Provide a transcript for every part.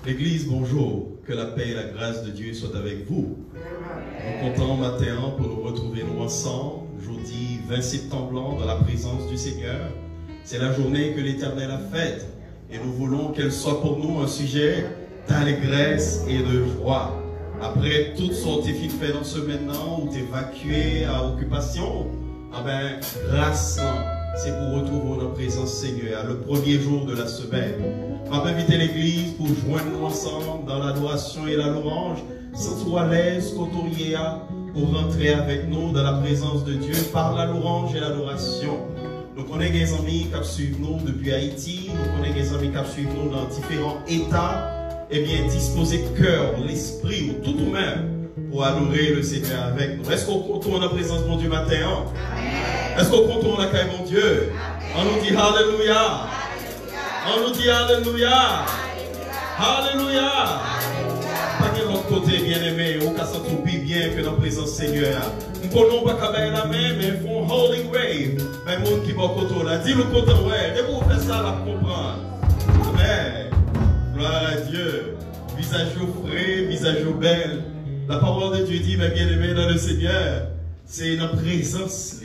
L'Église, bonjour. Que la paix et la grâce de Dieu soient avec vous. Nous comptons matin pour nous retrouver nous ensemble, jeudi 20 septembre, dans la présence du Seigneur. C'est la journée que l'Éternel a faite et nous voulons qu'elle soit pour nous un sujet d'allégresse et de joie. Après toutes sortes de faits dans ce maintenant où tu es évacué à occupation, grâce, c'est pour retrouver notre présence Seigneur, le premier jour de la semaine. On va inviter l'Église pour joindre nous ensemble dans l'adoration et la louange. Sens-toi à l'aise, Kotoria, pour rentrer avec nous dans la présence de Dieu par la louange et l'adoration. Nous connaissons des amis qui suivent nous depuis Haïti, nous connaissons des amis qui suivent nous dans différents États. Eh bien, disposer cœur, l'esprit ou tout ou même pour adorer le Seigneur avec nous. Est-ce qu'on contourne la présence de mon Dieu matin? Est-ce qu'on contourne la caille mon Dieu? On nous dit Alléluia. On nous dit Alléluia. Alléluia. Pas de l'autre côté, bien-aimé, on casse tout bien que dans la présence Seigneur. Nous ne connaissons pas qu'à la main, mais ils font holy wave. Mais le monde qui va côté là, dis-le côté, ouais. Et pour faire ça, la comprendre. Amen. Gloire à Dieu. Visage frais, visage belle. La parole de Dieu dit, mais bien-aimé dans le Seigneur, c'est notre présence.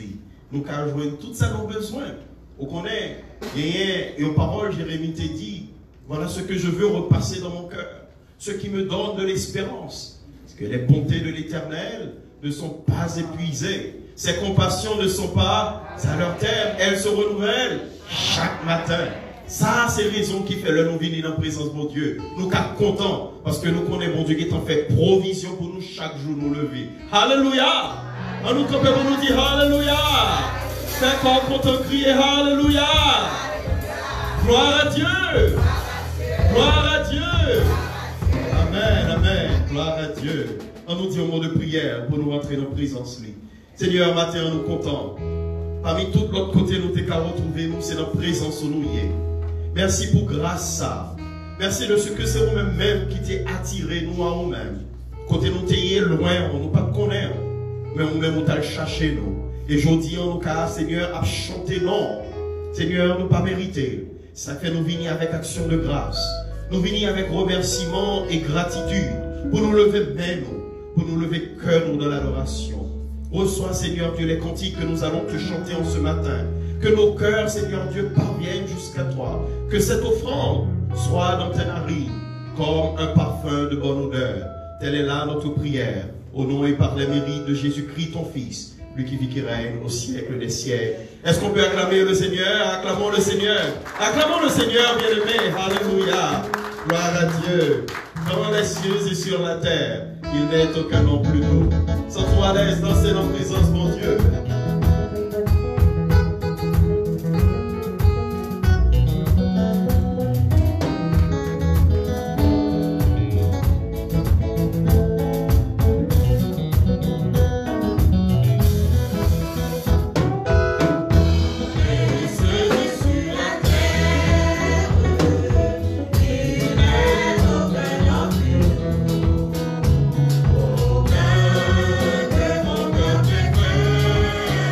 Nous avons joué tout ça nos besoins. On connaît. Et une parole, Jérémie t'a dit, voilà ce que je veux repasser dans mon cœur. Ce qui me donne de l'espérance. Parce que les bontés de l'Éternel ne sont pas épuisées. Ses compassions ne sont pas à leur terme. Elles se renouvellent chaque matin. Ça, c'est la raison qui fait le nous venir dans la présence de mon Dieu. Nous sommes contents parce que nous connaissons mon Dieu qui t'en fait provision pour nous chaque jour nous lever. Alléluia! On nous trompe pour nous dire Alléluia! C'est quand content crier Alléluia! Gloire à Dieu! Gloire à Dieu! Amen, amen. Gloire à Dieu. On nous dit un mot de prière pour nous rentrer dans la présence. Seigneur, matin, nous comptons. Parmi tout l'autre côté, nous t'avons retrouvé, nous, c'est notre présence où nous y est. Merci pour grâce ça. Merci de ce que c'est vous-même qui t'est attiré nous à nous-mêmes. Côté nous t'es loin, on nous pas connaît, mais nous-mêmes nous t'as cherché nous. Et aujourd'hui, en nous cas, Seigneur, à chanter non. Seigneur, nous pas mérité. Ça fait nous venir avec action de grâce. Nous venir avec remerciement et gratitude. Pour nous lever main nous. Pour nous lever cœur nous dans l'adoration. Reçois, Seigneur Dieu, les cantiques que nous allons te chanter en ce matin. Que nos cœurs, Seigneur Dieu, parviennent jusqu'à toi. Que cette offrande soit dans tes narines comme un parfum de bonne odeur. Telle est là notre prière. Au nom et par les mérites de Jésus-Christ, ton Fils, lui qui vit qui règne au siècle des siècles. Est-ce qu'on peut acclamer le Seigneur? Acclamons le Seigneur. Acclamons le Seigneur, bien-aimé. Alléluia. Gloire à Dieu. Dans les cieux et sur la terre, il n'est aucun nom plus doux. Sens-toi à l'aise, danser dans la présence, mon Dieu. Aucun que mon cœur t'éclaire.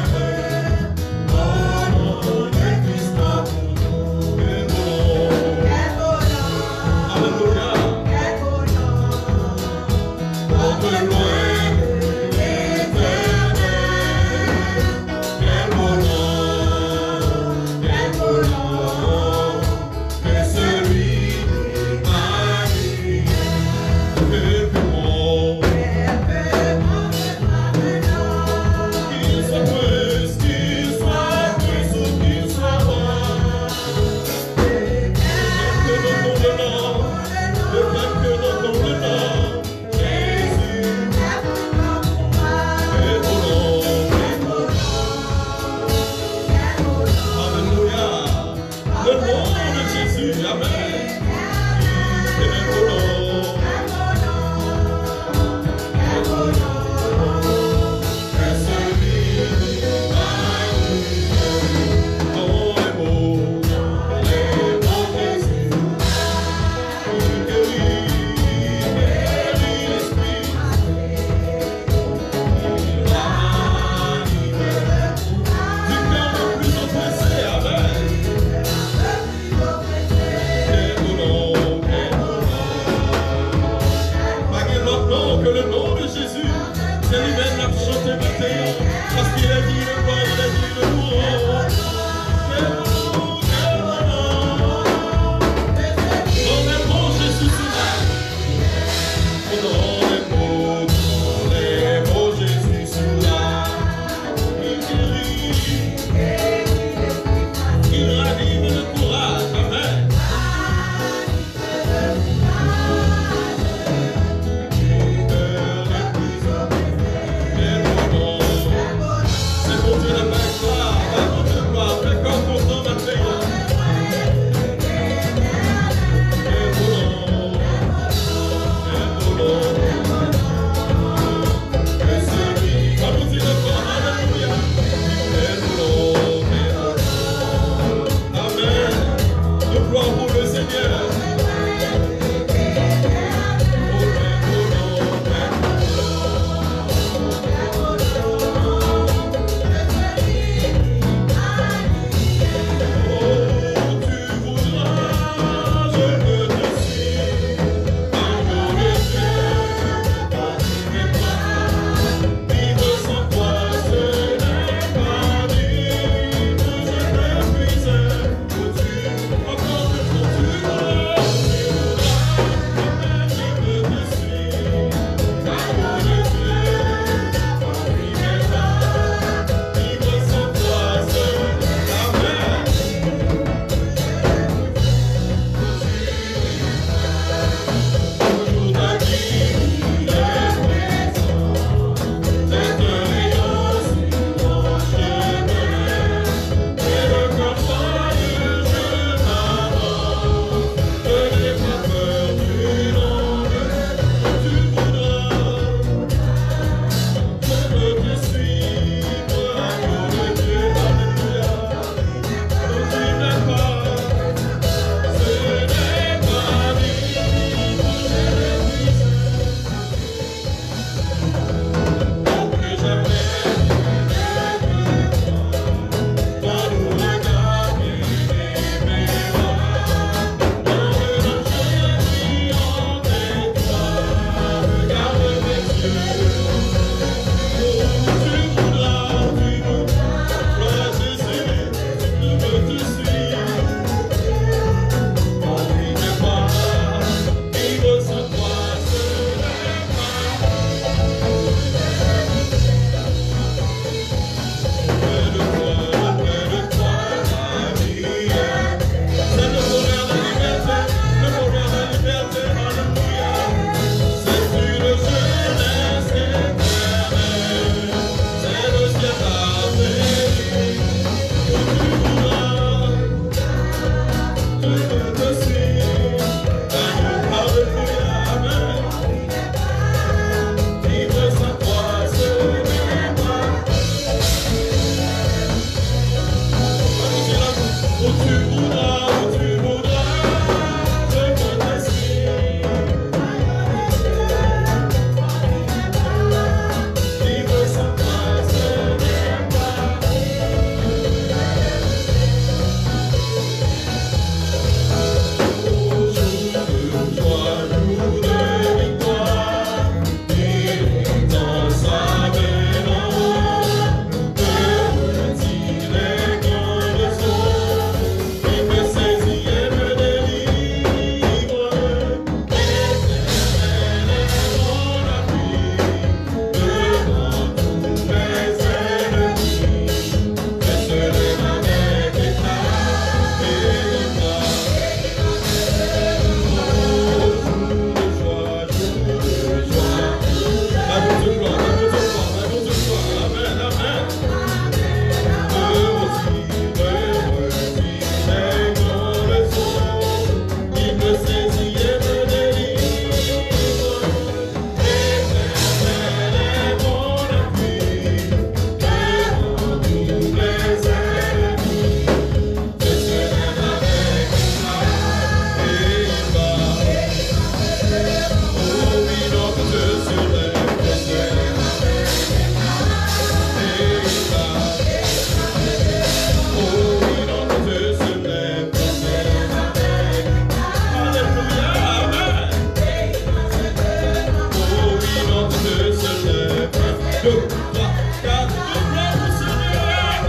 2, 3, 4, gloire au Seigneur.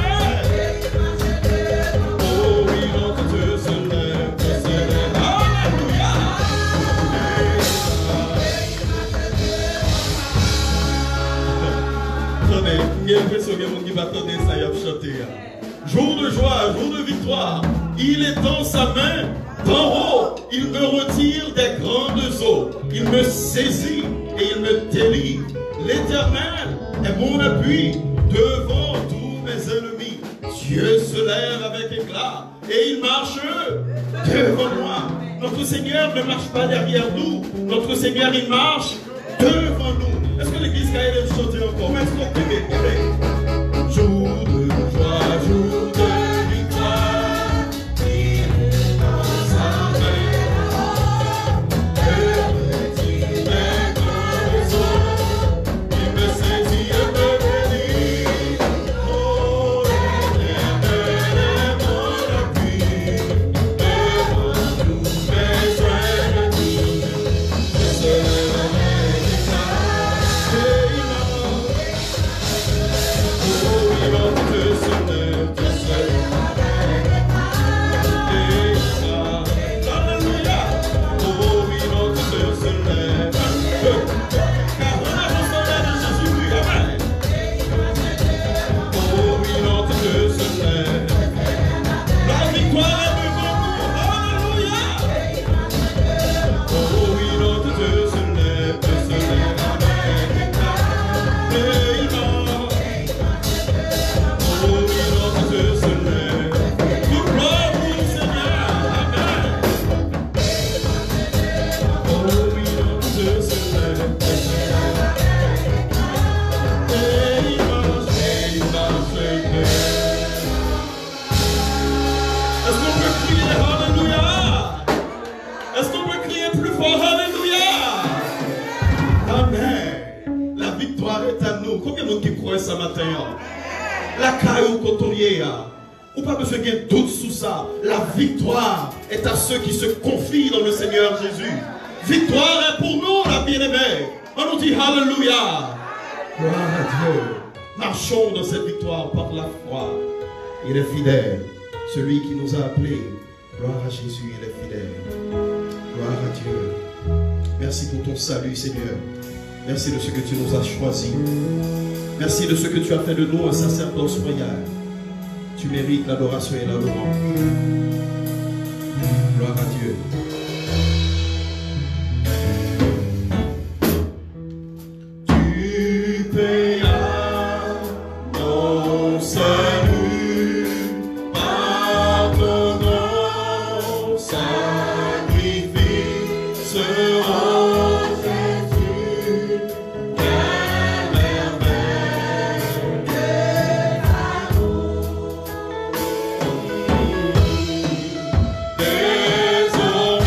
Oh oui, l'autre te se lève, alléluia. Attendez, il y a l'impression que mon qui va attendre ça, il a chanté. Jour de joie, jour de victoire, il étend sa main d'en haut, il me retire des grandes eaux, il me saisit et il me délivre. L'Éternel est mon appui devant tous mes ennemis. Dieu se lève avec éclat et il marche devant moi. Notre Seigneur ne marche pas derrière nous, notre Seigneur il marche devant nous. Est-ce que l'église aime chanter encore? Est-ce qu'on peut m'écouter? Jour de joie, jour de victoire, il est dans sa main. Il me retire les grandes eaux, il me saisit et me délivre. Oh, l'Éternel est mon appui, devant tous mes ennemis. Je serai ce matin, la caillou cotonnier, ou pas besoin de doute sous ça. La victoire est à ceux qui se confient dans le Seigneur Jésus. Victoire est pour nous, la bien-aimée. On nous dit Alléluia. Gloire à Dieu. Marchons dans cette victoire par la foi. Il est fidèle. Celui qui nous a appelés. Gloire à Jésus, il est fidèle. Gloire à Dieu. Merci pour ton salut, Seigneur. Merci de ce que tu nous as choisis. Merci de ce que tu as fait de nous un sacerdoce royal. Tu mérites l'adoration et la louange. Gloire à Dieu. Tu payas ton salut par ton grand sacrifice. Désormais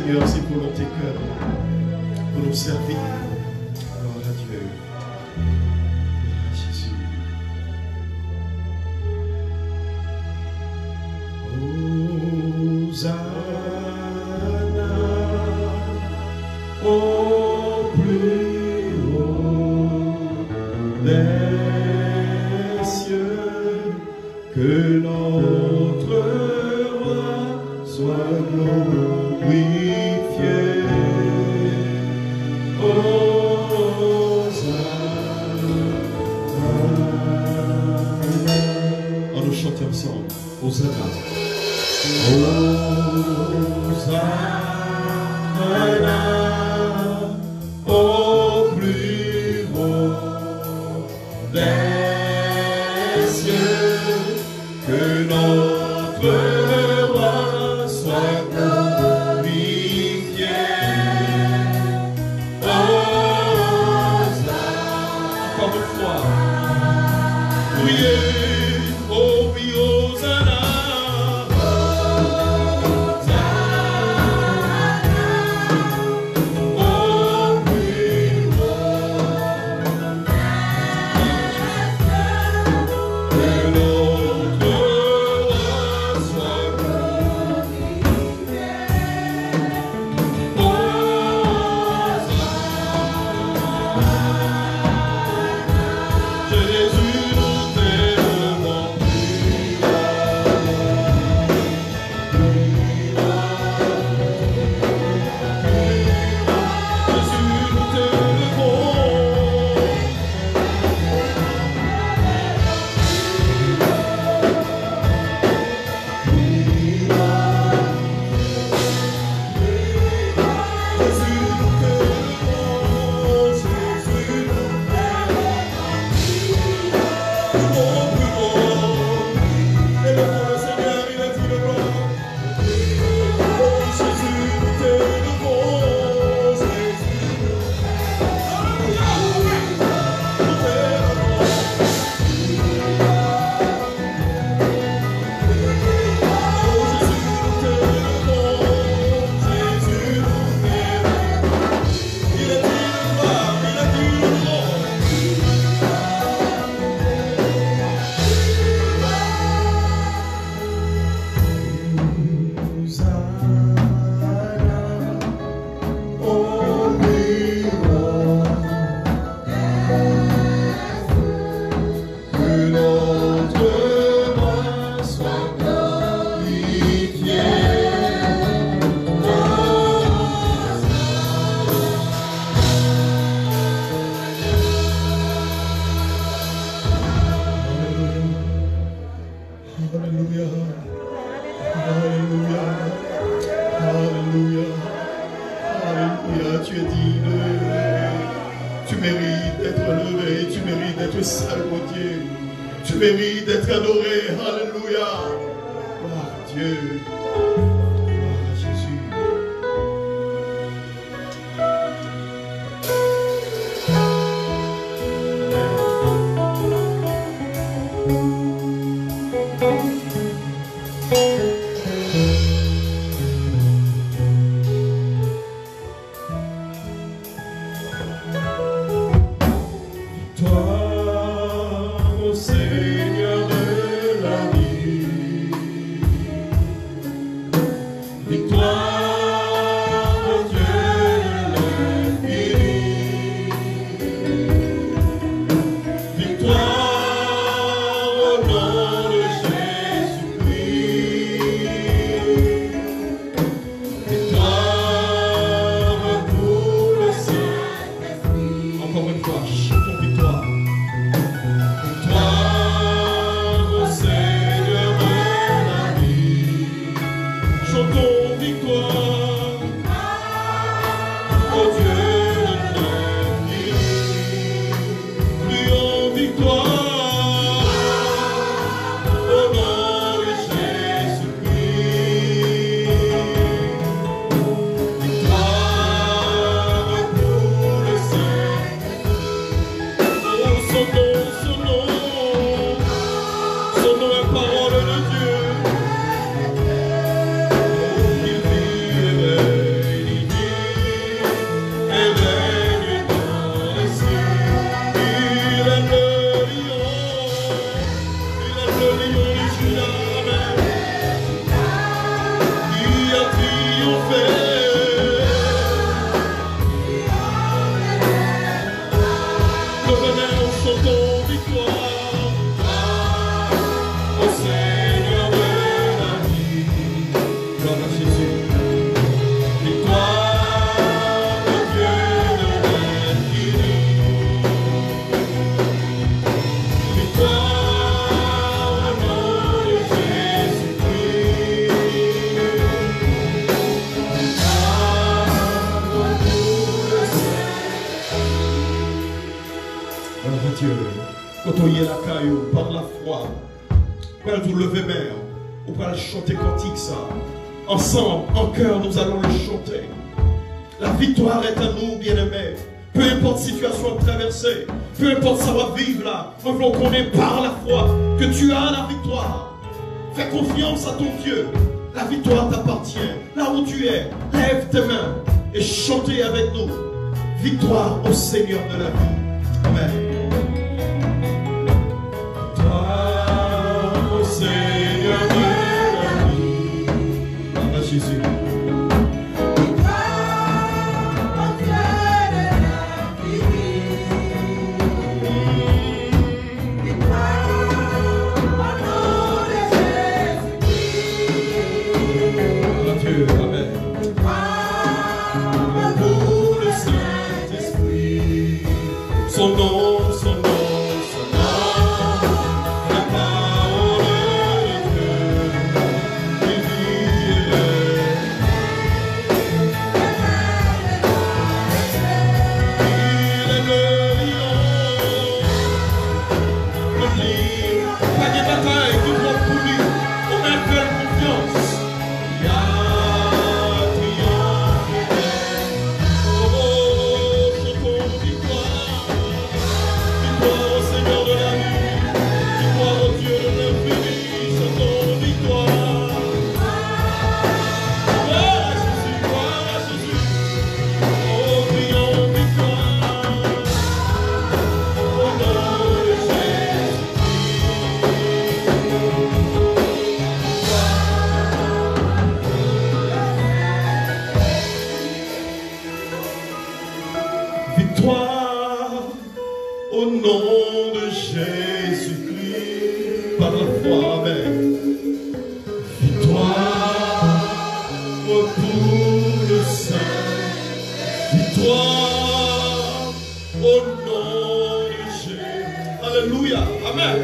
Seigneur, c'est pour tes cœurs, pour nous servir. Gloire à Dieu. Gloire à Jésus. Hosanna au plus haut des cieux, que notre roi soit glorifié. Hosanna. On nous chante ensemble. Hosanna. Hosanna au plus haut des cieux, que notre roi soit glorifié. Hosanna. Encore une fois. Priez, oh oui, Hosanna. Victoire au nom de Jésus-Christ. frères, vous levez main. Vous pouvez chanter cantique ça. Ensemble, en chœur, nous allons le chanter. La victoire est à nous, bien-aimés. Peu importe situation traversée, peu importe ça va vivre là, nous voulons qu'on ait par la foi que tu as la victoire. Fais confiance à ton Dieu. La victoire t'appartient. Là où tu es, lève tes mains et chantez avec nous. Victoire au Seigneur de la vie. Amen. Victoire au Seigneur de la vie. Amen, Jésus. Son nom, son nom, son nom, la parole de Dieu, il est le lion, pas de bataille, tout monde pour lui, on a fait confiance, il y a triomphé, oh, chantons victoire. Victoire au Seigneur de la vie, victoire au Dieu de l'infini, chantons victoire. Gloire à Jésus, gloire à Jésus. Oh, crions victoire. Au nom de Jésus. Victoire. Au nom de Jésus-Christ, par la foi, amen. Victoire pour le Saint. Victoire au nom de Jésus. Alléluia, amen.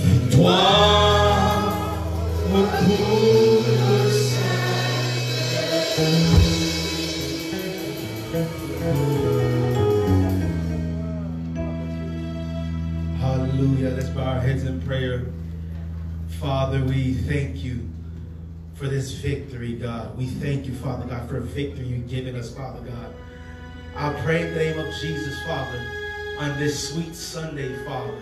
Victoire pour le Saint. Hallelujah. Let's bow our heads in prayer. Father, we thank you for this victory, God. We thank you, Father God, for a victory you've given us, Father God. I pray in the name of Jesus, Father, on this sweet Sunday, Father,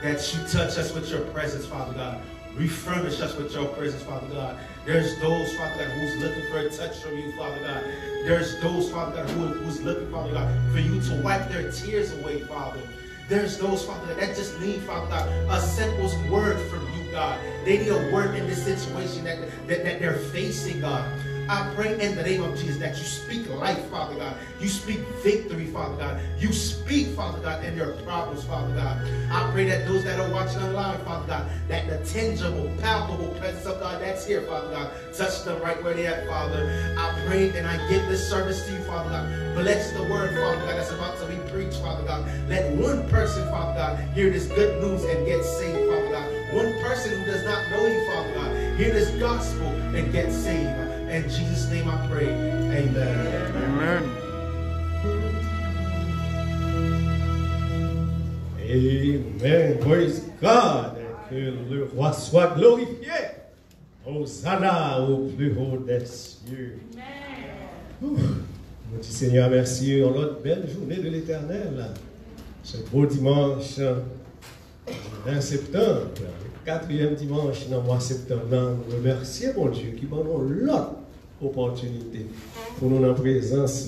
that you touch us with your presence, Father God. Refurbish us with your presence, Father God. There's those, Father God, who's looking for a touch from you, Father God. There's those, Father God, who's looking, Father God, for you to wipe their tears away, Father. There's those, Father God, that just need, Father God, a simple word from you, God. They need a word in this situation that they're facing, God. I pray in the name of Jesus that you speak life, Father God. You speak victory, Father God. You speak, Father God, in their problems, Father God. I pray that those that are watching online, Father God, that the tangible, palpable presence of God that's here, Father God, touch them right where they're at, Father. I pray and I give this service to you, Father God. Bless the word, Father God, that's about to be preached, Father God. Let one person, Father God, hear this good news and get saved, Father God. One person who does not know you, Father God, hear this gospel and get saved. In Jesus' name I pray. Amen. Amen. Amen. Praise God. Que le roi soit glorifié. Hosanna au plus haut des cieux. Mon petit Seigneur, merci. On a une belle journée de l'Éternel. Ce beau dimanche, 20 septembre, le 4e dimanche dans le mois de septembre. Nous remercions mon Dieu qui m'a donné l'autre opportunité pour nous en présence.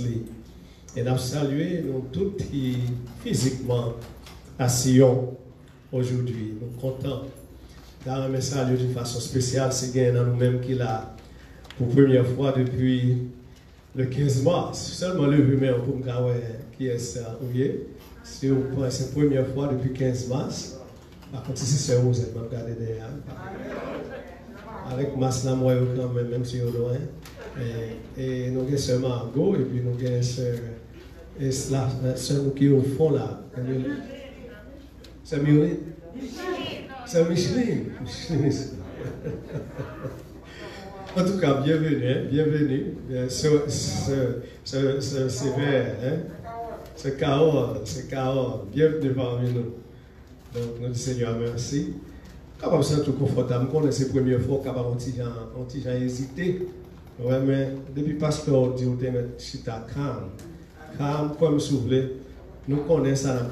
Et nous saluons nous tous qui physiquement assis aujourd'hui. Nous sommes contents d'avoir un message d'une façon spéciale. C'est bien dans nous-mêmes qui l'a pour la première fois depuis le 15 mars. Seulement le rumeur pour me dire qui est ça. C'est la première fois depuis 15 mars. Par contre, si c'est vous êtes regardé derrière. Avec Mas la moi quand même si au loin. Et nous avons seulement Margot et puis nous avons sœur qui est au fond là. C'est Micheline. C'est Micheline. En tout cas, bienvenue, bienvenue. C'est vert, hein? C'est Cahors, bienvenue parmi nous. Donc, nous disons Seigneur, merci. Capable de se sentir confortable. Je connais ces premières fois, capable de hésiter. Ouais, mais depuis pasteur dit, on te met chita calme. Calme, comme si vous voulez. Nous connaissons ça.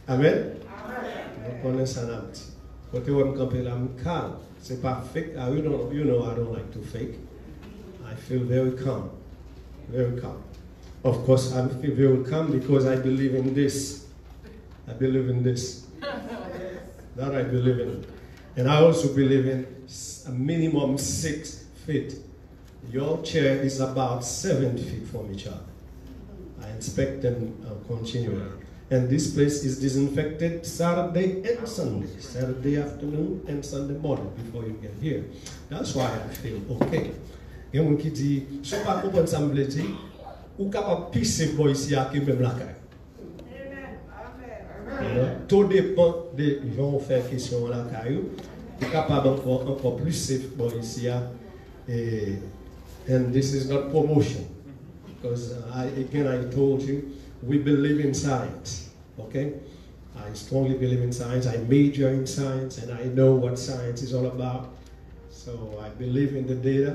Amen. Nous connaissons ça. Quand tu vas me camper là, calme. C'est pas fake. You know I don't like to fake. I feel very calm. Very calm. Of course, I feel very calm because I believe in this. I believe in this. That I believe in. And I also believe in a minimum 6 feet. Your chair is about 7 feet from each other. I inspect them continually. And this place is disinfected Saturday and Sunday. Saturday afternoon and Sunday morning before you get here. That's why I feel okay. Il y a des gens qui disent, je ne sais pas comment ça me dit, ou capable de pisser pour ici à qui même la caille. Tout dépend de gens qui faire question à la caille. Ou capable encore plus safe pour ici à. And this is not promotion. Because I told you, we believe in science. Okay? I strongly believe in science. I major in science and I know what science is all about. So I believe in the data.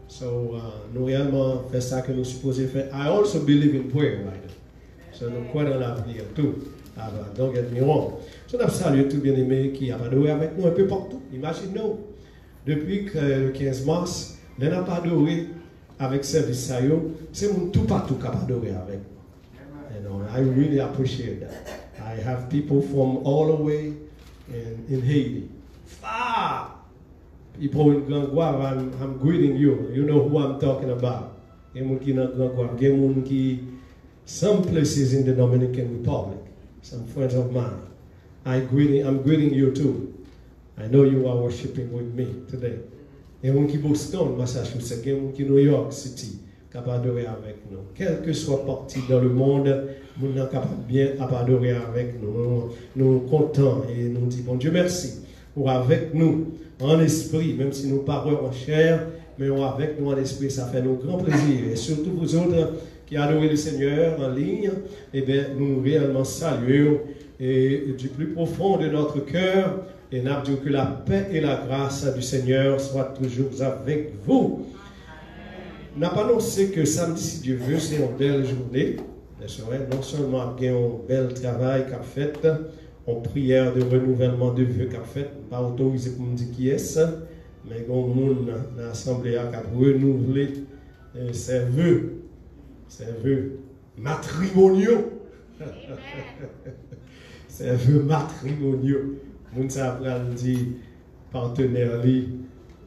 So nous réellement fait ça que nous supposons faire. I also believe in prayer, by the way. So nous croyons dans la prière tout. Don't get me wrong. So nous saluons tout bien aimé qui a adoré avec nous un peu partout. Imaginez-nous, depuis le 15 mars, nous n'avons pas adoré avec service ça, c'est mon tout partout qui a adoré avec nous. You know, I really appreciate that. I have people from all the way in Haiti. Far! People in Grand Guave, I'm greeting you. You know who I'm talking about. Some places in the Dominican Republic, some friends of mine. I'm greeting you too. I know you are worshiping with me today. Et mon qui Boston, Massachusetts, et mon qui New York City, capable d'adorer avec nous. Quelle que soit partie dans le monde, nous sommes capables bien d'adorer avec nous. Nous sommes contents et nous disons, bon Dieu merci pour avec nous en esprit, même si nous parlons en chair, mais avec nous en esprit, ça fait nous grand plaisir. Et surtout vous autres qui adorez le Seigneur en ligne, eh bien, nous réellement saluons et du plus profond de notre cœur. Et nous disons que la paix et la grâce du Seigneur soient toujours avec vous. Nous avons annoncé que samedi, si Dieu veut, c'est une belle journée. Non seulement un bel travail qu'a fait, en prière de renouvellement de vœux qu'a fait, pas autorisé pour me dire qui est, mais il y a un monde dans l'Assemblée qui a renouvelé ses vœux matrimoniaux. Ses vœux matrimoniaux. Moun sa pral di partenaire li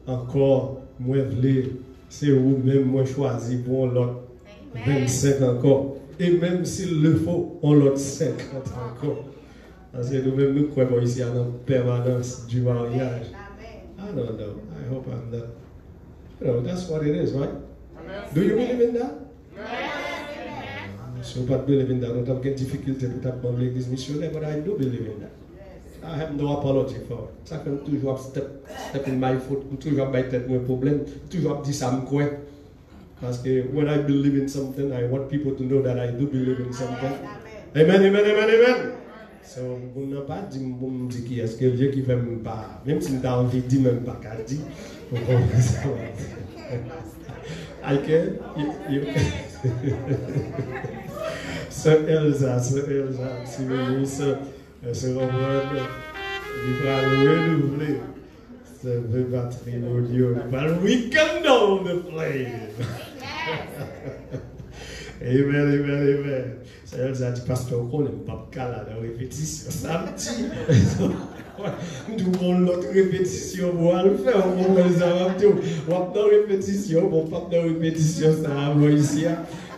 encore moi vle c'est ou même moi choisi pour l'autre 25 encore et même s'il le faut on l'autre 50 encore parce que nous même nous croyons ici à la permanence du mariage. I don't know. I hope I'm not. You know, that's what it is, right? Do you believe in that? Si vous ne believe in that, nous avons des difficultés pour t'apprendre l'église missionnaire, but I do believe in that. I have no apology for it. Ça fait toujours step in my foot, toujours by tête mon problème, toujours dit ça me croit. Parce que when I believe in something, I want people to know that I do believe in something. Amen, amen, amen, amen. So, vous n'avez pas dit, vous me dites qui est-ce que Dieu qui fait même pas, même si vous avez envie de dire même pas qu'à dire, vous comprenez ça. I can. Sœur Elsa, si vous voulez, ce Robert, il va le renouveler. C'est le matrimonial. But we can down the flame. Amen, amen, amen. Sœur Elsa dit, pasteur, on n'est pas calé dans la répétition samedi. Nous avons l'autre répétition pour le faire. On va les avoir tout. On va dans répétition, on va dans répétition, ça va ici.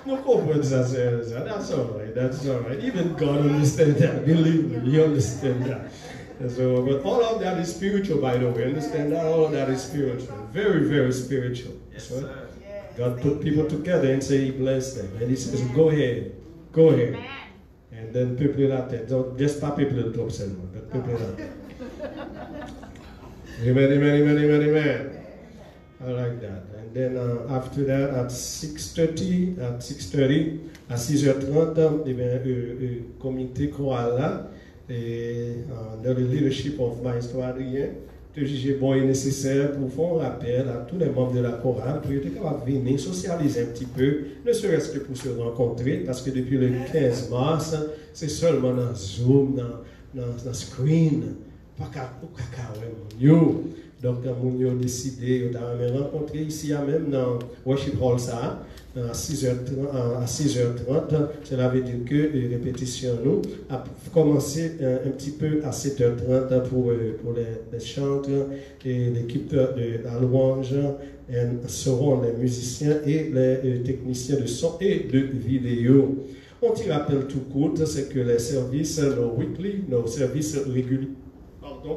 No comprendes ça, that's all right, that's all right. Even God understands that, believe me, He understands that. So, but all of that is spiritual, by the way, understand that? All of that is spiritual, very, very spiritual. Yes, right? God put people together and say He blessed them. And He says, go ahead. And then people la tête. Don't just pas people le top seulement, but people la tête. Amen, amen, amen, amen, amen. I like that. And then after that, at 6:30, à 6h30, eh bien, comité choral là, et dans le leadership of Maestro Adrien, de juger bon et nécessaire pour faire un rappel à tous les membres de la chorale pour être capable de venir socialiser un petit peu, ne serait-ce que pour se rencontrer, parce que depuis le 15 mars, c'est seulement dans Zoom, dans Screen, pas cacao, donc, on a décidé de rencontrer ici même dans Worship Hall ça, à 6h30. Cela veut dire que les répétitions nous a commencé un petit peu à 7h30 pour les chantres et l'équipe de la louange seront les musiciens et les techniciens de son et de vidéo. On t'y rappelle tout court, c'est que les services, nos services réguliers,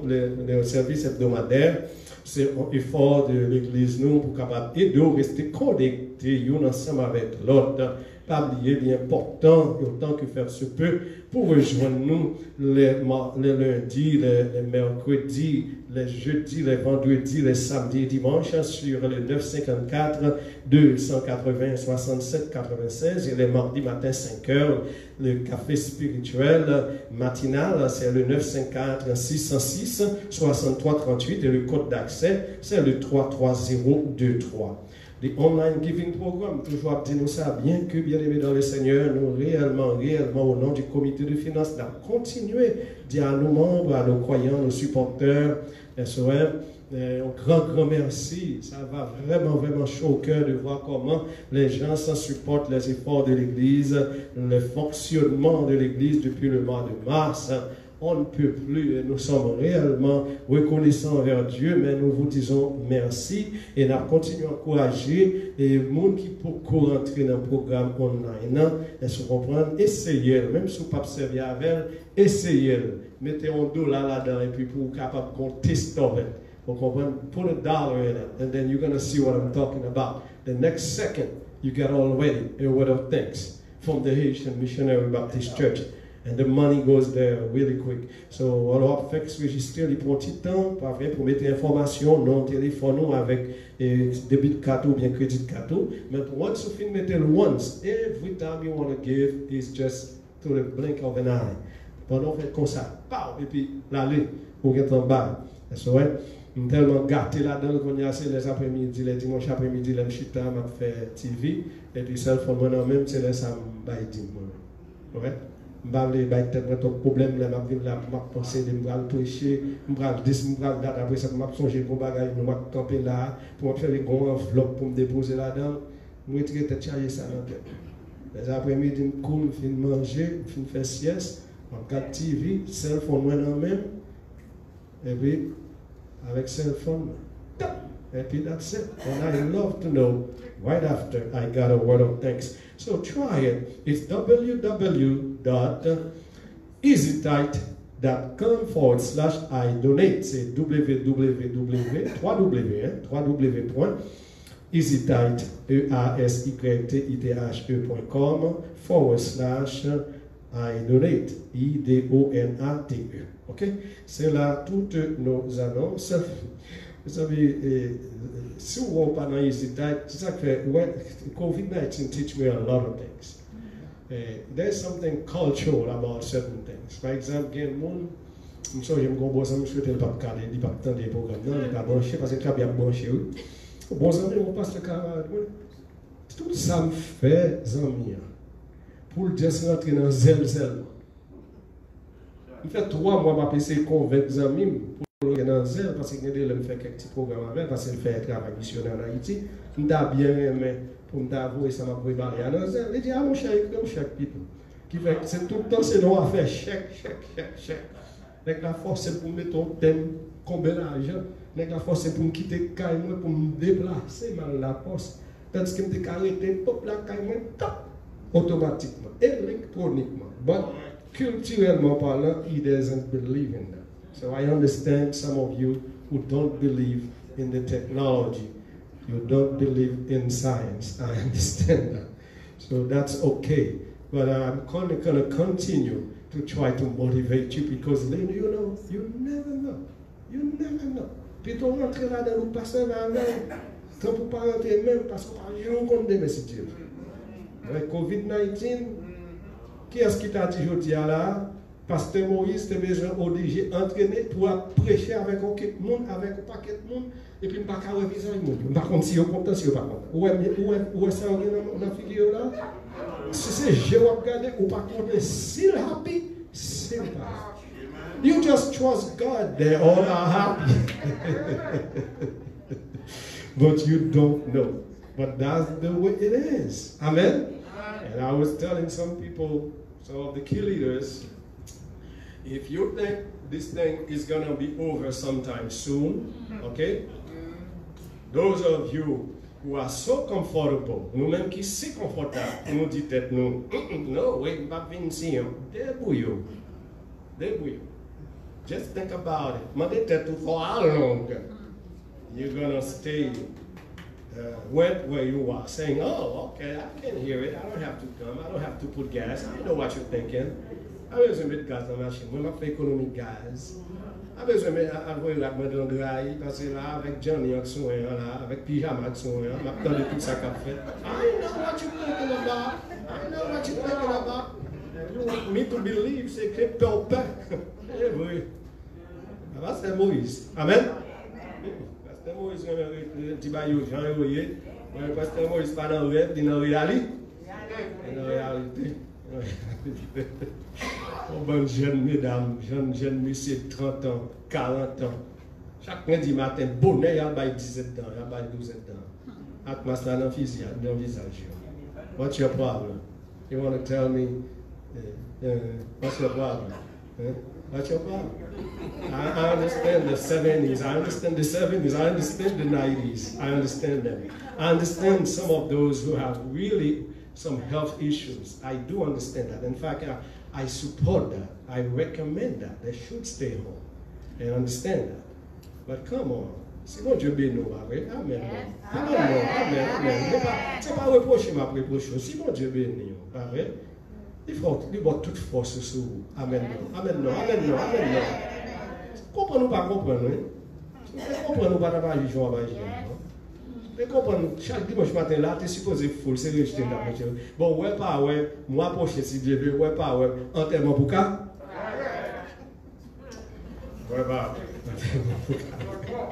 les services hebdomadaires, c'est un effort de l'Église nous pour capable aider à rester connectés ensemble avec l'autre. Pas oublier l'important, autant que faire se peut, pour rejoindre nous les lundis, les mercredis, les jeudis, les vendredis, les samedis et dimanches sur le 954 280 67 96 et les mardis matin 5 heures, le café spirituel matinal, c'est le 954 606 63 38 et le code d'accès, c'est le 33023. Les online giving programmes, toujours à dire ça, bien que bien aimé dans le Seigneur, nous réellement, au nom du comité de finances, nous continuer à dire à nos membres, à nos croyants, nos supporters, SOM, un grand merci. Ça va vraiment chaud au cœur de voir comment les gens supportent les efforts de l'Église, le fonctionnement de l'Église depuis le mois de mars. On ne peut plus, nous sommes réellement reconnaissants envers Dieu, mais nous vous disons merci et nous continuons à encourager les gens qui peuvent rentrer dans le programme online et se comprendre, essayez, même si vous ne pouvez pas servir avec elle, essayez, mettez un dollar là-dedans et puis pour capable de tester. Vous comprenez? Put $1 in it and then you're going to see what I'm talking about. The next second, you get already a word of thanks from the Haitian Missionary Baptist Church. And the money goes there really quick. So, alors, fait que se registrer, il prend un petit temps, pas vrai, pour mettre information, non téléphone, avec débit de carte ou bien crédit de carte. Mais once you fin mettre once, every time you want to give is just to the blink of an eye. Pendant fait comme ça, et puis l'aller, pour get en bas. C'est vrai, tellement gâté là-dedans qu'on y a les après-midi, les dimanches après-midi, les chita, m'a fait TV, et puis cell phone, moi même, c'est là, ça m'a dit, ouais. Je ne sais pas problème, je vais penser, je vais prêcher, je vais date après ça, je vais songer pour bagaille, je vais camper là, pour faire les grands enveloppes pour me déposer là-dedans. Je vais charger ça dans la tête. Les après-midi, je cours, je finis manger, je finis faire sieste, je regarde TV, cell phone moi dans même, et puis avec cell phone, et puis that's it. And I love to know right after I got a word of thanks. So try it. It's www.easytite.com/I-donate. C'est www.easytite.com/I-donate. I-D-O-N-A-T-E. OK? C'est là toutes nos annonces. Vous savez, si vous n'avez pas dans EasyTite, c'est ça que COVID-19 teach me a lot of things. There's something cultural about certain things. Par exemple, il y a un monde, je me souviens, je souhaite le pape Calais, il ne pas attendre les programmes, il n'est pas branché parce qu'il est bien branché. Bon, amis, on passe le camarade. Tout ça me fait, amis, pour juste rentrer dans zèle. Il fait 3 mois, je vais convaincre les amis. Parce que je fait quelques petits programmes avec, parce qu'il fait un travail missionnaire en Haïti. Je suis bien aimé pour me avouer ça m'a préparé à Nanzel. Il dit, ah mon cher, qui fait c'est tout le temps, c'est non à faire chèque. Avec la force, c'est pour mettre un thème, combien d'argent. Avec la force, c'est pour me quitter carrément, pour me déplacer mal la poste. Tandis que je me arrêté, pop la carrément, automatiquement, électroniquement. Mais culturellement parlant, he doesn't believe in that. So I understand some of you who don't believe in the technology. You don't believe in science. I understand that. So that's okay. But I'm going to continue to try to motivate you because then you never know. You never know. Puis tu rentres là-dedans, vous passez là-dedans. Quand vous ne pas rentrer même parce qu'on a eu un compte de messages. Avec COVID-19, qui est-ce qui t'a dit aujourd'hui là? Pasteur Moïse, tu besoin obligé entraîner pour prêcher avec un monde, avec un paquet de monde, et puis je ne vais pas réviser le monde. Par contre, si vous comptez, si vous ne comptez pas. Où est-ce que vous dans la figure là? Si c'est je vais regarder, ou pas compter, s'il est happy, c'est pas. You just trust God, they all are happy. But you don't know. But that's the way it is. Amen? And I was telling some people, some of the key leaders, if you think this thing is going to be over sometime soon, okay? Those of you who are so comfortable, nous-mêmes qui si confortables, nous dit tête nous, no, wait, pas venir ici, débrouillez-vous. Débrouillez-vous. Just think about it. Mandez tête for how long you're going to stay where you are, saying, oh, okay, I can hear it, I don't have to come, I don't have to put gas, I know what you're thinking. I besoin de mettre gaz dans la machine, moi je fais économie de gaz. I besoin de mettre la dans le graille, parce que là, avec Johnny en dessous, là, avec pyjama en dessous, je m'attendais tout ça qu'a fait. I know what you're thinking about, I know what you're thinking about. You want me to believe, c'est que peur. Eh oui. Pasteur Moïse. Amen. Pasteur Moïse, dit Bayou, Jean Yoye. Pasteur Moïse, pas dans le rêve, il est dans la réalité. Dans la réalité. Oh, bonne jeune mesdames, jeune monsieur, 30 ans, 40 ans. Chaque lundi matin, bonnet, il y a 17 ans, il y a 12 ans. Atmosphère dans le visage. What's your problem? You want to tell me, what's your problem? What's your problem? I understand the 70s, I understand the 70s, I understand the 90s, I understand them. I understand some of those who have really some health issues. I do understand that. In fact, I support that. I recommend that. They should stay home and understand that. But come on. C'est bon Dieu béni nous, amen. Amen. C'est pas reprocher ma reproche. C'est bon Dieu béni nous, amen. Il faut toute force sur vous. Amen. Amen. Comprenez-nous pas comprendre. Comprenez-nous pas d'avoir juge ou pas juge. Mais comprenez, chaque dimanche matin là, tu es supposé full, c'est rejeté dans la voiture. Bon, ouais, pas, ouais, moi, prochain, si Dieu veut, ouais, pas, ouais, enterrement pour cas. Ouais, pas, enterrement pour cas.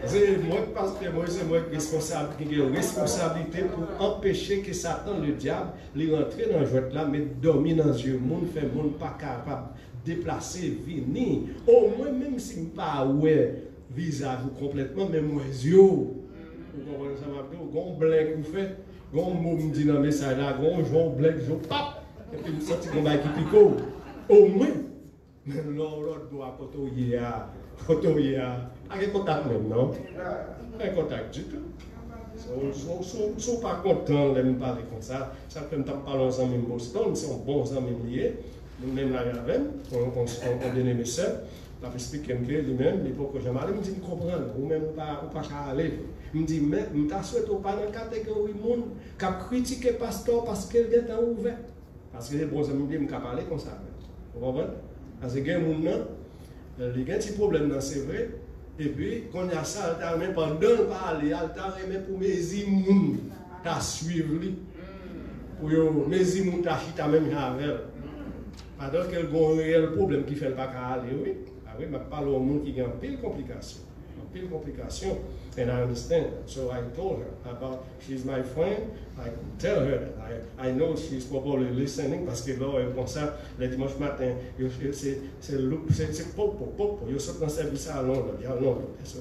C'est moi, pasteur, moi, c'est moi responsable, qui a une responsabilité pour empêcher que Satan, le diable, les rentrer dans le jeu là, mais dormir dans les yeux, monde fait monde pas capable de déplacer, venir. Au moins, même si je ne pas ouais, visage complètement, mais moi, yeux. Vous comprenez ça, Mabdo? Gon blanc vous fait, gon mot me dit dans le message là, gon jaune blanc, jaune pap, et puis me senti qu'on va qui pico. Au moins, mais l'autre doit côtoyer à, avec contact même, non? Avec contact du tout. Si vous pas content de me parler comme ça fait me parler ensemble en Boston, c'est un bon ensemble lié, nous-mêmes là avec, on donne mes soeurs. Je vais expliquer lui-même, l'époque où j'aimerais, il me dit, je comprends, ou même pas aller. Il me dit, mais je ne souhaite pas dans la catégorie de monde qui a critiqué le pasteur parce qu'il est ouvert. Parce que les bons amis me parler comme ça. Vous comprenez? Parce que les gens, il y a un petit problème, c'est vrai. Et puis, quand il y a ça, il y a pendant de parler, il y a pour mes immuns, tu suivre lui. Pour mes immuns, tu as même avec. Alors qu'il y a un réel problème qui fait le pas aller, oui. Oui, mais parle au monde qui a pile complication. And I understand that. So I told her about, she's my friend, I tell her that. I know she's probably listening parce que là, elle comme ça, le dimanche matin, c'est popo, you saute dans le service à Londres, you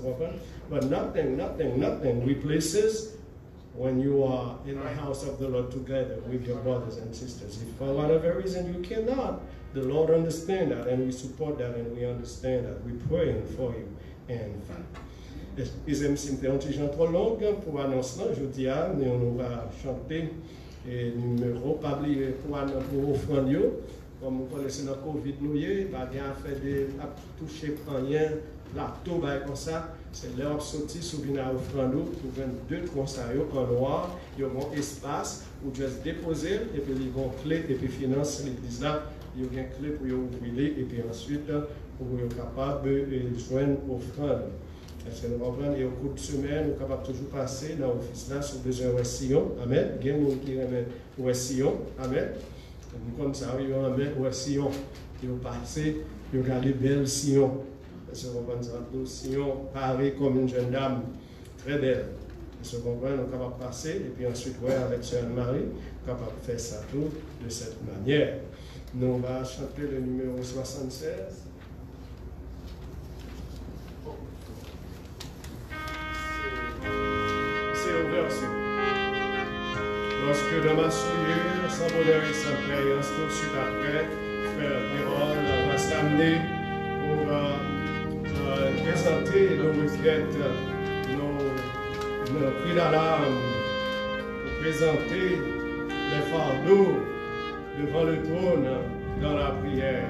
comprends? But nothing replaces when you are in the house of the Lord together with your brothers and sisters. If for whatever reason you cannot, the Lord understands that, and we support that, and we understand that. We're praying for you. And excusez-moi si c'est un petit chant trop long pour annoncer. Je dis à nous, on va chanter et numéro pas oublier pour offrande. Comme vous connaissez notre Covid, nous y est, pas bien fait de toucher rien, la tombe comme ça. C'est leur sortie sous une offrande pour 22 conseils en noir. Ils auront espace pour juste déposer et puis ils vont clé et puis financer l'église là. Il y a une clé pour ouvrir et puis ensuite pour être capable de joindre offrande. Est-ce que nous comprenons? Et au cours de semaine, nous sommes capables de toujours passer dans l'office là sur besoin de Sillon. Amen. Il y a des gens qui aiment Sillon. Amen. Nous comme ça, il y a un Sillon ils ont passé, ils ont regardé belle Sion. Vous comprenez, Sion paraît comme une jeune dame très belle. Vous comprenez, on est capable de passer, et puis ensuite, ouais, avec Sœur Marie, on est capable de faire ça tout de cette manière. Nous, on va chanter le numéro 76. C'est au verset. Lorsque dans ma souillure, sans bonheur et sans croyance, tout de suite après, frère Péron va s'amener pour présenter nos requêtes, nos cris d'alarme, pour présenter les fardeaux devant le trône dans la prière.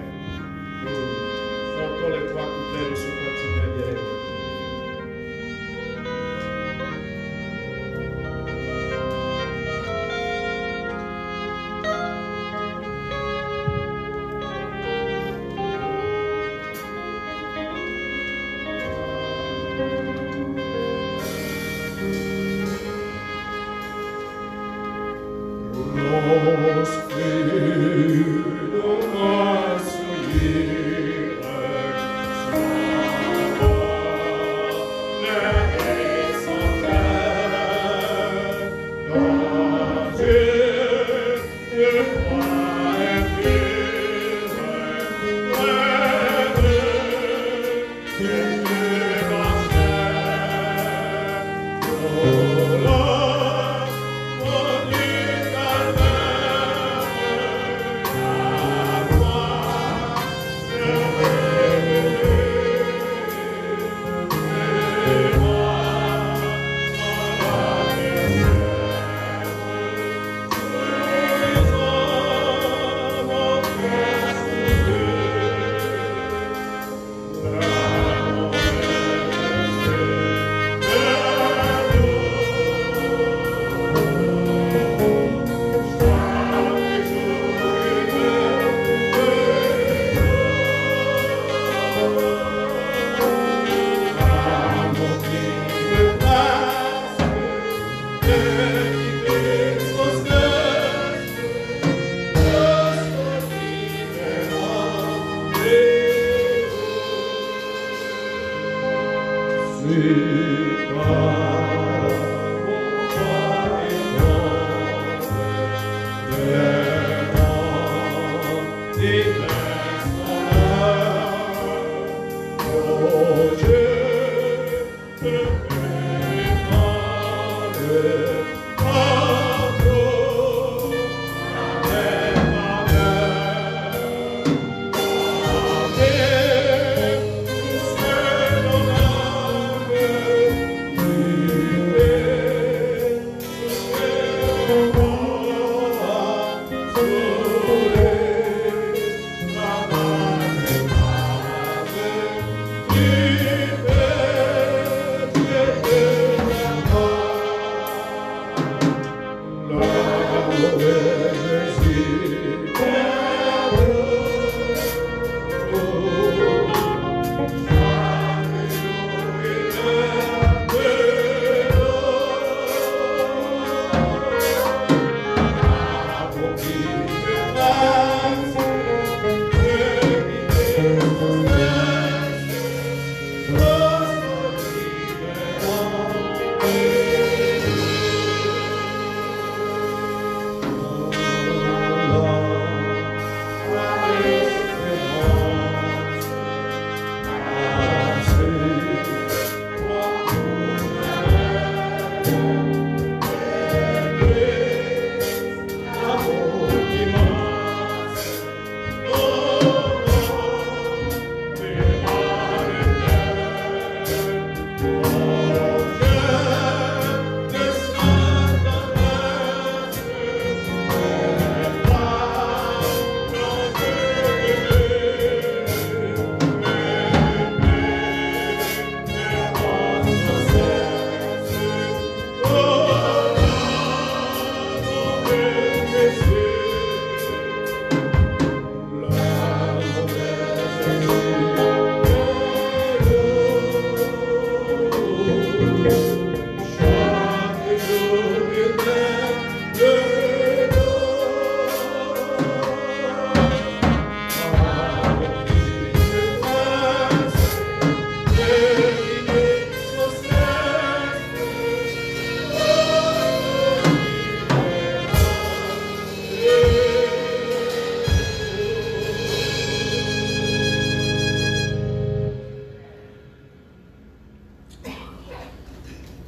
Nous chantons les 3 couplets de ce cantique bien-aimé.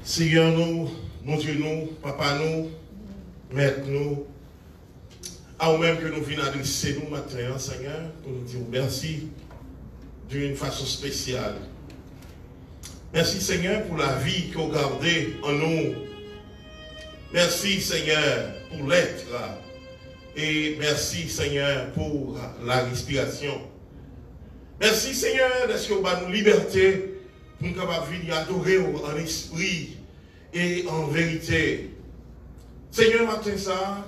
Seigneur nous, mon Dieu nous, Papa nous, Maître nous, à nous-mêmes que nous venons adresser nous matin, Seigneur, pour nous dire merci d'une façon spéciale. Merci Seigneur pour la vie que vous gardez en nous. Merci Seigneur pour l'être. Et merci Seigneur pour la respiration. Merci Seigneur d'être que vous avez nous liberté pour nous capables de adorer en esprit et en vérité. Seigneur, matin ça,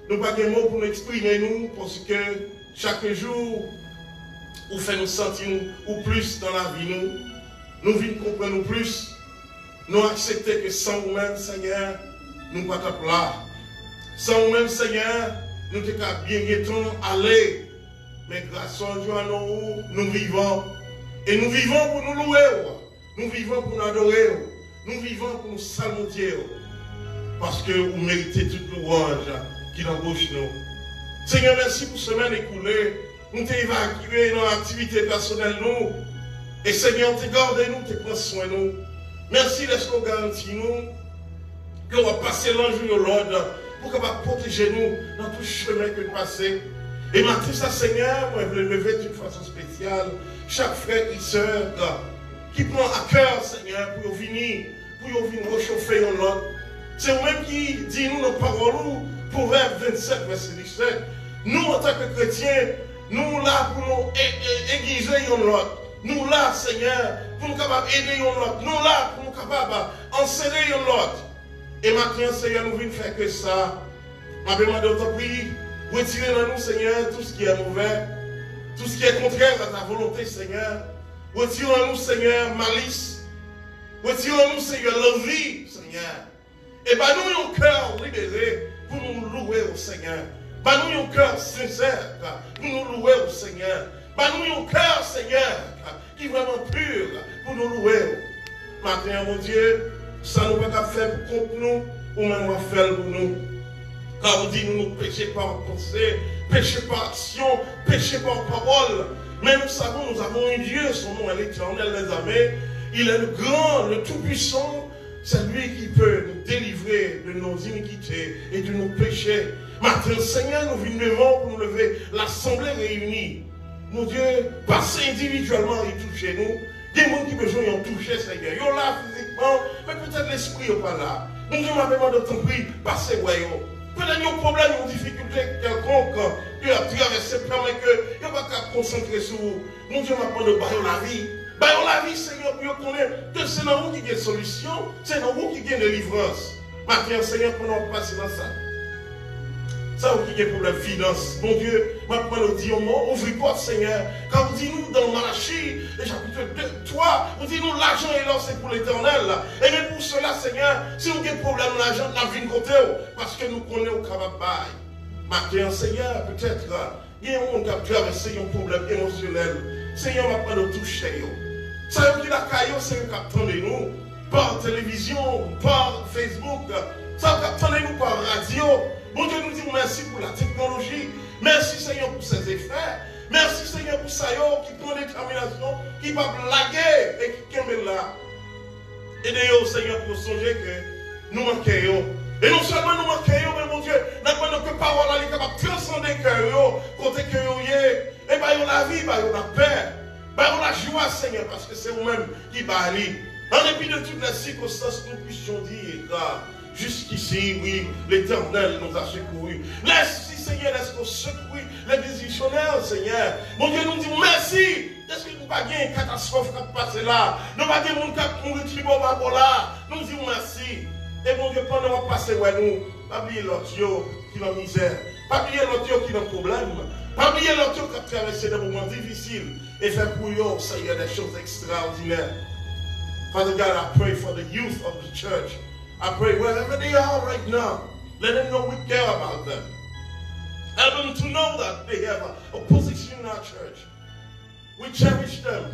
nous n'avons pas de mots pour nous exprimer nous parce que chaque jour, vous fait nous sentir ou plus dans la vie nous venons comprendre nous plus, nous accepter que sans vous-même Seigneur, nous ne sommes pas là. Sans vous-même Seigneur, nous ne sommes pas bien aller. Mais grâce à Dieu, nous vivons. Et nous vivons pour nous louer. Nous vivons pour nous adorer. Nous vivons pour nous salmodier. Parce que vous méritez toute louange qui embauche nous. Seigneur, merci pour cette semaine écoulée. Nous t'avons évacué dans l'activité personnelle nous. Et Seigneur, tu gardes nous, tu prends soin de nous. Merci de ce qu'on garantit nous. Qu'on va passer l'enjeu de l'ordre pour qu'on va protéger nous dans tout chemin que nous passons. Et maintenant, ça, Seigneur, moi, je veux lever d'une façon spéciale chaque frère et sœur qui prend à cœur, Seigneur, pour venir réchauffer l'autre. C'est vous-même qui dit nous nos paroles, Proverbe 27, verset 17. Nous, en tant que chrétiens, nous là pour nous aiguiser l'autre. Nous là, Seigneur, pour nous capables d'aider l'autre. Nous là pour nous capables d'enseigner l'autre. Et maintenant, Seigneur, nous venons faire que ça. Ma demande de ton prix. Retirez dans nous, Seigneur, tout ce qui est mauvais, tout ce qui est contraire à ta volonté, Seigneur. Retirez dans nous, Seigneur, malice. Retirez dans nous, Seigneur, l'envie, Seigneur. Et bah nous un cœur libéré pour nous louer au Seigneur. Bah nous un cœur sincère pour nous louer au Seigneur. Bah nous un cœur, Seigneur, qui est vraiment pur pour nous louer. Maintenant, mon Dieu, ça nous va pas faire pour contre nous, ou même va faire pour nous. Car vous dites, nous ne péchons pas en pensée, péchons par action, péchons par parole. Mais nous savons, nous avons un Dieu, son nom est l'Éternel des armées. Il est le grand, le tout-puissant. C'est lui qui peut nous délivrer de nos iniquités et de nos péchés. Maintenant, Seigneur, nous venons devant pour nous lever l'assemblée réunie. Mon Dieu, passez individuellement et touchez nous. Des gens qui ont besoin de toucher, Seigneur. Ils sont là physiquement, mais peut-être l'esprit n'est pas là. Mon Dieu m'a demandé de ton prix, passez, voyons. Peut-être qu'il y a un problème, une difficulté quelconque, que a traversé, permet que il n'y a pas qu'à concentrer sur vous. Mon Dieu m'a demandé de bailler la vie. Bailler la vie, Seigneur, pour connaître que c'est dans vous qui y a solution, c'est dans vous qui y a délivrance. Maintenant, Seigneur, pour nous passer dans ça. Ça, vous qui a problème de finance. Mon Dieu, maintenant, nous disons, ouvrez porte, Seigneur. Quand vous dites nous dans Malachie, le chapitre 2, 3, vous dites nous, l'argent est là, c'est pour l'éternel. Et même pour cela, Seigneur, si nous avons un problème d'argent, nous avons une côté, parce que nous connaissons au travail. Maintenant, Seigneur, peut-être, il y a un monde qui a traversé un problème émotionnel. Seigneur, maintenant, nous toucher. Ça veut dire la caillou, c'est un capteur de nous, par télévision, par Facebook. Ça capteur de nous par radio. Mon Dieu, nous disons merci pour la technologie. Merci Seigneur pour ses effets. Merci Seigneur pour ça qui prend détermination, qui va blaguer et qui est là. Aidez-nous Seigneur pour songer que nous manquons. Et non seulement nous manquons, mais mon Dieu, nous avons que parole est capable de transcender le cœur, côté que nous est. Et bien, la vie, la paix, la joie Seigneur, parce que c'est vous-même qui baillez. En dépit de toutes les circonstances, nous puissions dire, jusqu'ici, oui, l'Éternel nous a secourus. Laisse, Seigneur, laisse-nous secourir les décisionnaires, Seigneur. Mon Dieu, nous dit merci. Est-ce que nous n'avons pas une catastrophe qui passe là? Nous n'avons pas de monde qui mourir de là. Nous disons merci. Et mon Dieu, pendant qu'on passe, nous, pas oublier l'autre qui est en misère. Pas oublier l'autre qui est en problème. Pas oublier l'autre qui a traversé des moments difficiles. Et faire pour eux, Seigneur, des choses extraordinaires. Father God, I pray for the youth of the church. I pray wherever they are right now, let them know we care about them. Help them to know that they have a position in our church. We cherish them.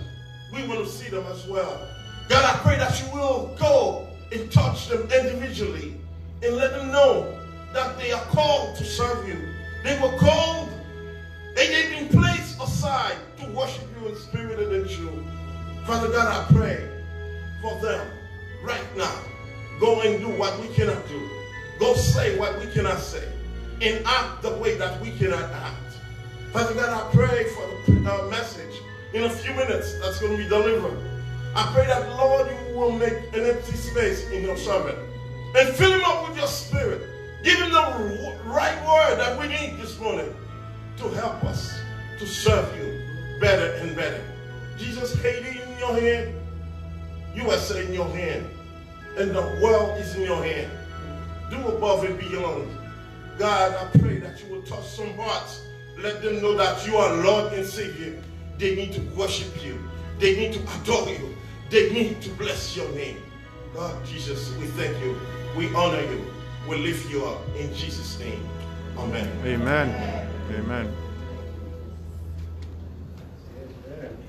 We want to see them as well. God, I pray that you will go and touch them individually and let them know that they are called to serve you. They were called and they've been placed aside to worship you in spirit and in truth. Father God, I pray for them. right now. Go and do what we cannot do. Go say what we cannot say. And act the way that we cannot act. Father God, I pray for the message in a few minutes that's going to be delivered. I pray that, Lord, you will make an empty space in your servant and fill him up with your spirit. Give him the right word that we need this morning to help us to serve you better and better. Jesus, Haiti in your hand, USA in your hand, and the world is in your hand. Do above and beyond. God, I pray that you will touch some hearts. Let them know that you are Lord and Savior. They need to worship you. They need to adore you. They need to bless your name. God, Jesus, we thank you. We honor you. We lift you up. In Jesus' name. Amen. Amen. Amen. Amen.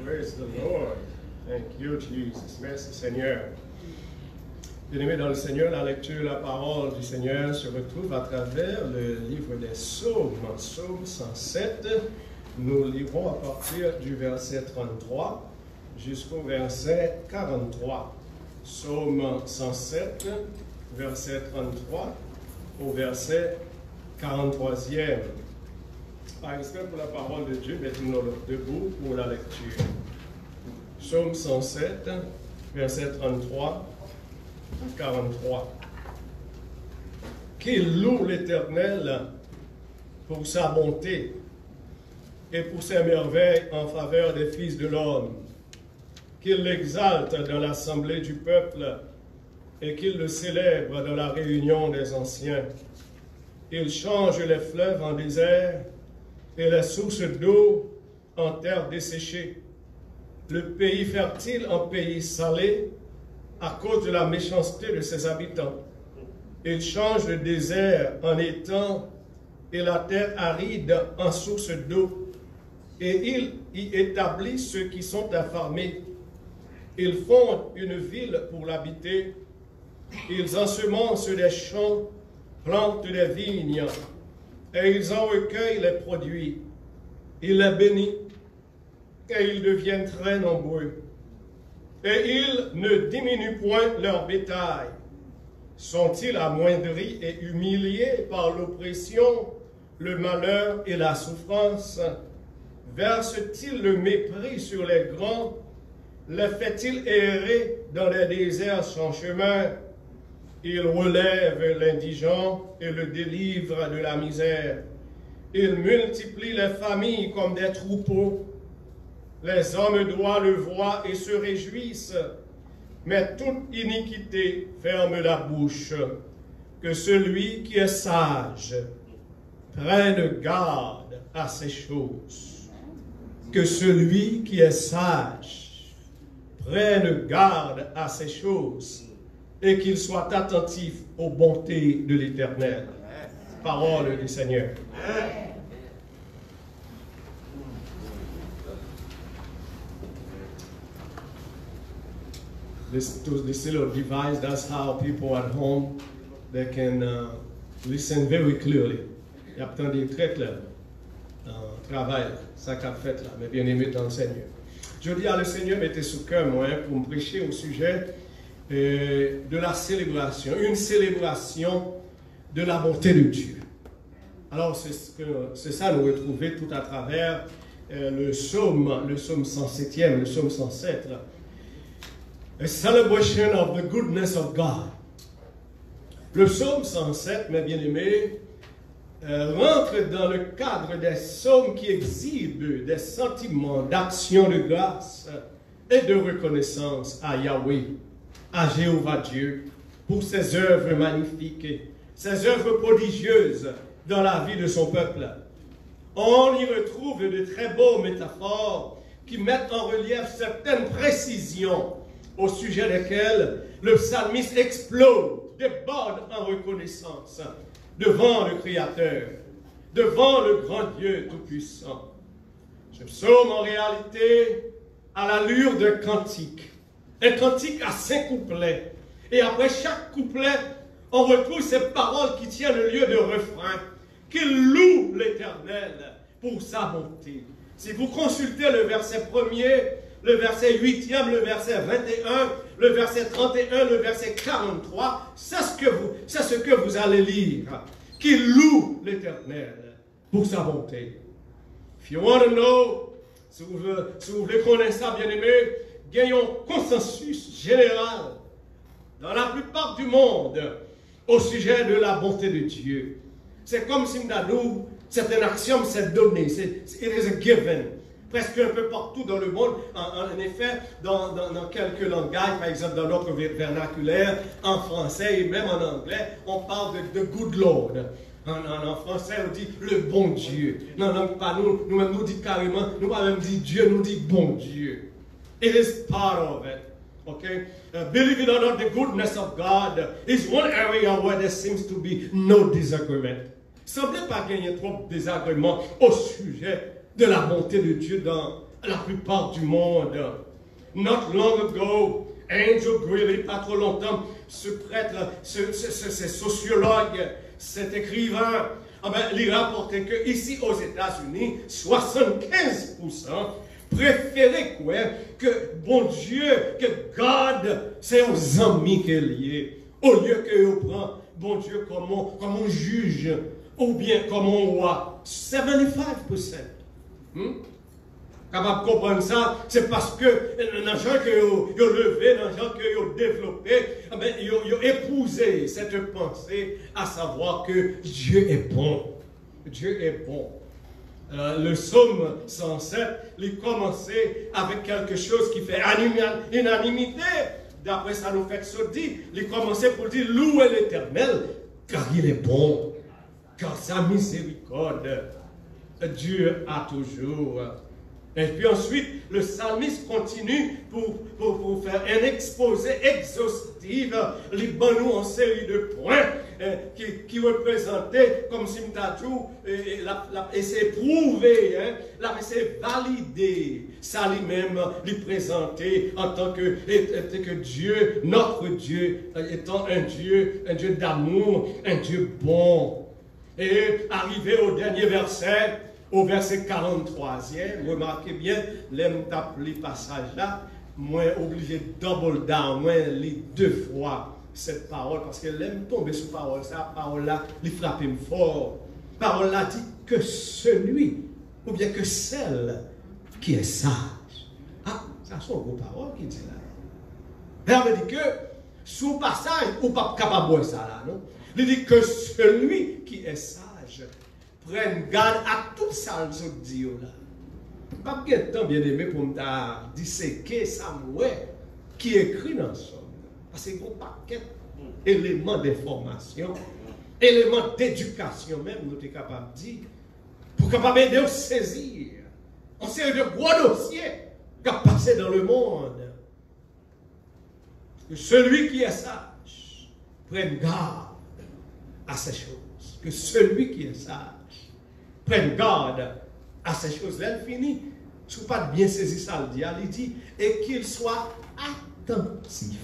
Praise the Lord. Thank you, Jesus. Merci, Seigneur. Bien-aimés dans le Seigneur, la lecture de la parole du Seigneur se retrouve à travers le livre des Psaumes, Psaume 107. Nous lirons à partir du verset 33 jusqu'au verset 43. Psaume 107, verset 33 au verset 43e. Par respect pour la parole de Dieu, mettons-nous debout pour la lecture. Psaume 107, verset 33 à 43. Qu'il loue l'Éternel pour sa bonté et pour ses merveilles en faveur des fils de l'homme. Qu'il l'exalte dans l'assemblée du peuple et qu'il le célèbre dans la réunion des anciens. Il change les fleuves en désert et les sources d'eau en terre desséchée. Le pays fertile en pays salé à cause de la méchanceté de ses habitants. Il change le désert en étang et la terre aride en source d'eau. Et il y établit ceux qui sont affamés. Ils fondent une ville pour l'habiter. Ils ensemencent des champs, plantent des vignes, et ils en recueillent les produits. Il les bénit, et ils deviennent très nombreux. Et ils ne diminuent point leur bétail. Sont-ils amoindris et humiliés par l'oppression, le malheur et la souffrance? Verse-t-il le mépris sur les grands? Les fait-il errer dans les déserts sans chemin? Il relève l'indigent et le délivre de la misère. Il multiplie les familles comme des troupeaux. Les hommes droits le voient et se réjouissent, mais toute iniquité ferme la bouche. Que celui qui est sage prenne garde à ces choses. Que celui qui est sage prenne garde à ces choses et qu'il soit attentif aux bontés de l'Éternel. Parole du Seigneur. This little device, that's how people at home, they can listen very clearly. Ils entendent très clair. Travail, ça qu'a fait là, mais bien aimé dans le Seigneur. Je dis à le Seigneur, mettez sous cœur moi pour me prêcher au sujet de la célébration, une célébration de la bonté de Dieu. Alors c'est ça nous retrouver tout à travers le psaume 107e, le psaume 107. Là. A celebration of the goodness of God. Le psaume 107, mes bien-aimés, rentre dans le cadre des psaumes qui exhibent des sentiments d'action de grâce et de reconnaissance à Yahweh, à Jéhovah Dieu, pour ses œuvres magnifiques, ses œuvres prodigieuses dans la vie de son peuple. On y retrouve de très beaux métaphores qui mettent en relief certaines précisions au sujet desquelles le psalmiste explose, déborde en reconnaissance devant le Créateur, devant le grand Dieu Tout-Puissant. Ce psaume, en réalité, a l'allure d'un cantique. Un cantique à 5 couplets. Et après chaque couplet, on retrouve ces paroles qui tiennent le lieu de refrain. Qu'il loue l'Éternel pour sa bonté. Si vous consultez le verset 1er, le verset 8e, le verset 21, le verset 31, le verset 43, c'est ce que vous allez lire. Qui loue l'Éternel pour sa bonté. If you want to know, si vous voulez connaître ça, bien aimé, gagnons consensus général dans la plupart du monde au sujet de la bonté de Dieu. C'est comme si nous, c'est un axiome, c'est donné, it is a given. Presque un peu partout dans le monde, en effet, dans quelques langages, par exemple dans notre vernaculaire, en français et même en anglais, on parle de good Lord. En français, on dit le bon Dieu. Non, pas nous, nous-mêmes nous dit carrément, nous pas même dit Dieu, nous dit bon Dieu. It is part of it. Okay? Believe it or not, the goodness of God is one area where there seems to be no disagreement. Il ne semble pas qu'il y ait trop de désagréments au sujet de la bonté de Dieu dans la plupart du monde. Not long ago, Andrew Greeley, pas trop longtemps, ce prêtre, ce sociologue, cet écrivain, il rapportait qu'ici aux États-Unis, 75% préféraient que bon Dieu, que God, c'est aux amis qu'il est lié, au lieu qu'il prend bon Dieu comme on juge, ou bien comme on roi. 75%. Capable de comprendre ça, c'est parce que dans les gens qui ont levé, dans les gens qui ont développé, ils ont épousé cette pensée, à savoir que Dieu est bon. Dieu est bon. Le psaume 107, il commençait avec quelque chose qui fait unanimité. D'après ça, nous fait se dire, il commençait pour dire louez l'Éternel, car il est bon, car sa miséricorde Dieu a toujours. Et puis ensuite, le psalmiste continue pour faire un exposé exhaustif, les nous en série de points qui représentaient, comme Simtadou, et c'est prouvé, c'est validé. Ça lui-même, lui présenté en tant que Dieu, notre Dieu, étant un Dieu d'amour, un Dieu bon. Et arrivé au dernier verset, au verset 43e, remarquez bien, l'aime taper les passages là, moi obligé de double down, moi lis 2 fois cette parole, parce que l'aime tomber sur parole, cette parole là, il frappe fort. Parole là dit que celui, ou bien que celle qui est sage. Ah, ça sont vos paroles qui dit là. Elle veut dire que, sous passage, ou pas capable de ça là, non? Il dit que celui qui est sage prenne garde à tout ça que je dis là. Pas de temps bien aimé pour me disséquer ça qui écrit dans ça. Parce que c'est un paquet d'éléments d'information, éléments d'éducation même, nous sommes capables de dire, pour capable aider à saisir. On sait de gros dossiers qui ont passé dans le monde. Que celui qui est sage prenne garde à ces choses. Que celui qui est sage prenne garde à ces choses-là. Elle finit, si vous pas bien saisi ça, il dit, et qu'il soit attentif.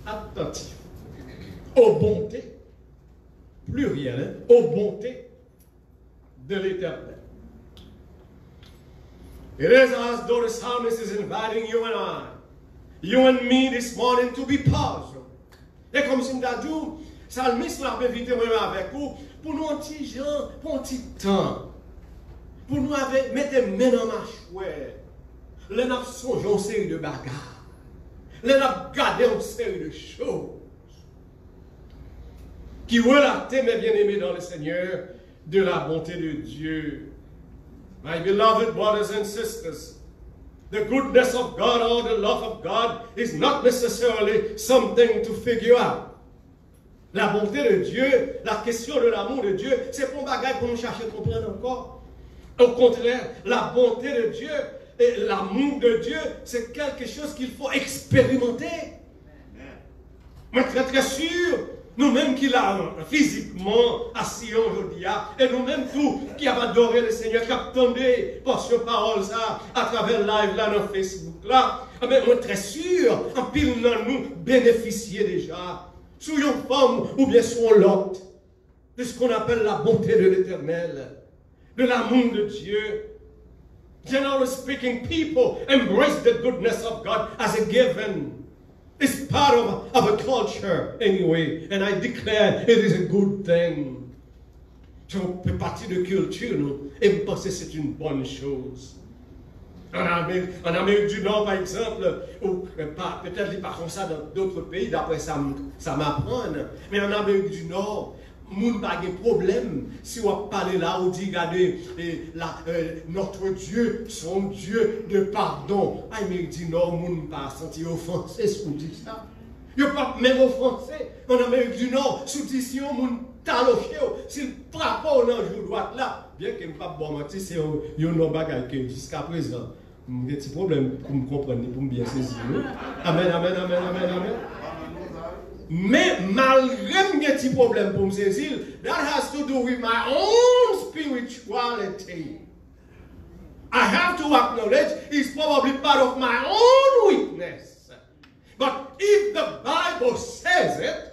Attentif aux bontés, pluriel, aux bontés de l'Éternel. It is as though the psalmist is inviting you and me this morning to be paused. Et comme si nous avons dit, psalmiste l'a invité avec vous pour nous un petit gens, pour un petit temps, pour nous mettre les mains dans ma chouette. Là, nous avons songé une série de bagarres. Là, nous avons gardé une série de choses qui relatent, mes bien-aimés dans le Seigneur, de la bonté de Dieu. My beloved brothers and sisters, the goodness of God or the love of God is not necessarily something to figure out. La bonté de Dieu, la question de l'amour de Dieu, c'est pas un bagage pour nous chercher à comprendre encore. Au contraire, la bonté de Dieu et l'amour de Dieu, c'est quelque chose qu'il faut expérimenter. Mais très très sûr, nous-mêmes qui l'avons physiquement assis aujourd'hui, et nous-mêmes tous qui avons adoré le Seigneur, qui attendez portion parole ça à travers live là dans Facebook là, mais on est très sûr, en pile nous bénéficier déjà, sous une forme ou bien sous l'autre, de ce qu'on appelle la bonté de l'Éternel, de l'amour de Dieu. Generally speaking, people embrace the goodness of God as a given. It's part of a culture anyway, and I declare it is a good thing. Ça fait partie de culture, nous, et vous pensez que c'est une bonne chose. En Amérique du Nord, par exemple, ou peut-être pas comme ça dans d'autres pays, d'après ça m'apprend, mais en Amérique du Nord, moun pas de problème. Si on parle là, on dit, regardez, notre Dieu, son Dieu de pardon. En Amérique du Nord, moun pas senti offensé si on dit ça. Il n'y a pas même offensé. En Amérique du Nord, sous discussion, moun taloché, s'il frappe au jour droite là, bien que je ne pas bon mentir, c'est un bagage que jusqu'à présent, j'ai un petit problème pour me comprendre, pour me bien saisir. Amen, amen, amen, amen, amen. Mais malgré mes petits problèmes pour me saisir, that has to do with my own spirituality. I have to acknowledge it's probably part of my own weakness. But if the Bible says it,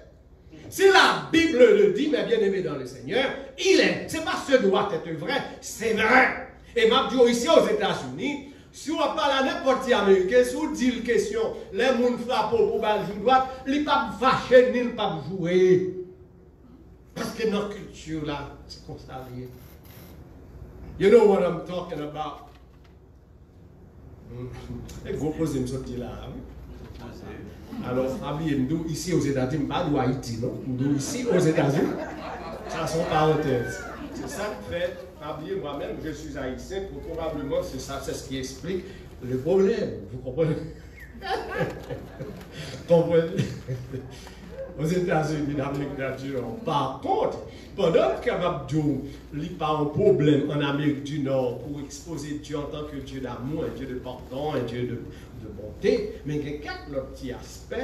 si la Bible le dit, mes bien-aimés dans le Seigneur, c'est pas ce doit être vrai, c'est vrai. Et ma dis ici aux États-Unis, si on parle à n'importe qui américain, si on dit une question, les gens frappent pour balle joue droite, ils ne peuvent pas fâcher ni pas jouer. Parce que notre culture là, c'est comme ça. You know what I'm talking about? Et vous posez me sortir là. Alors, nous ici aux États-Unis, pas de Haïti, non? Nous ici aux États-Unis, ça sont parenthèses. C'est ça qui fait, moi-même, je suis haïtien, probablement c'est ça, c'est ce qui explique le problème. Vous comprenez? Comprenez? Aux États-Unis, l'Amérique latine, par contre, pendant que Abdou n'a pas un problème en Amérique du Nord pour exposer Dieu en tant que Dieu d'amour, un Dieu de pardon, un Dieu de bonté, mais il y a quatre petits aspects,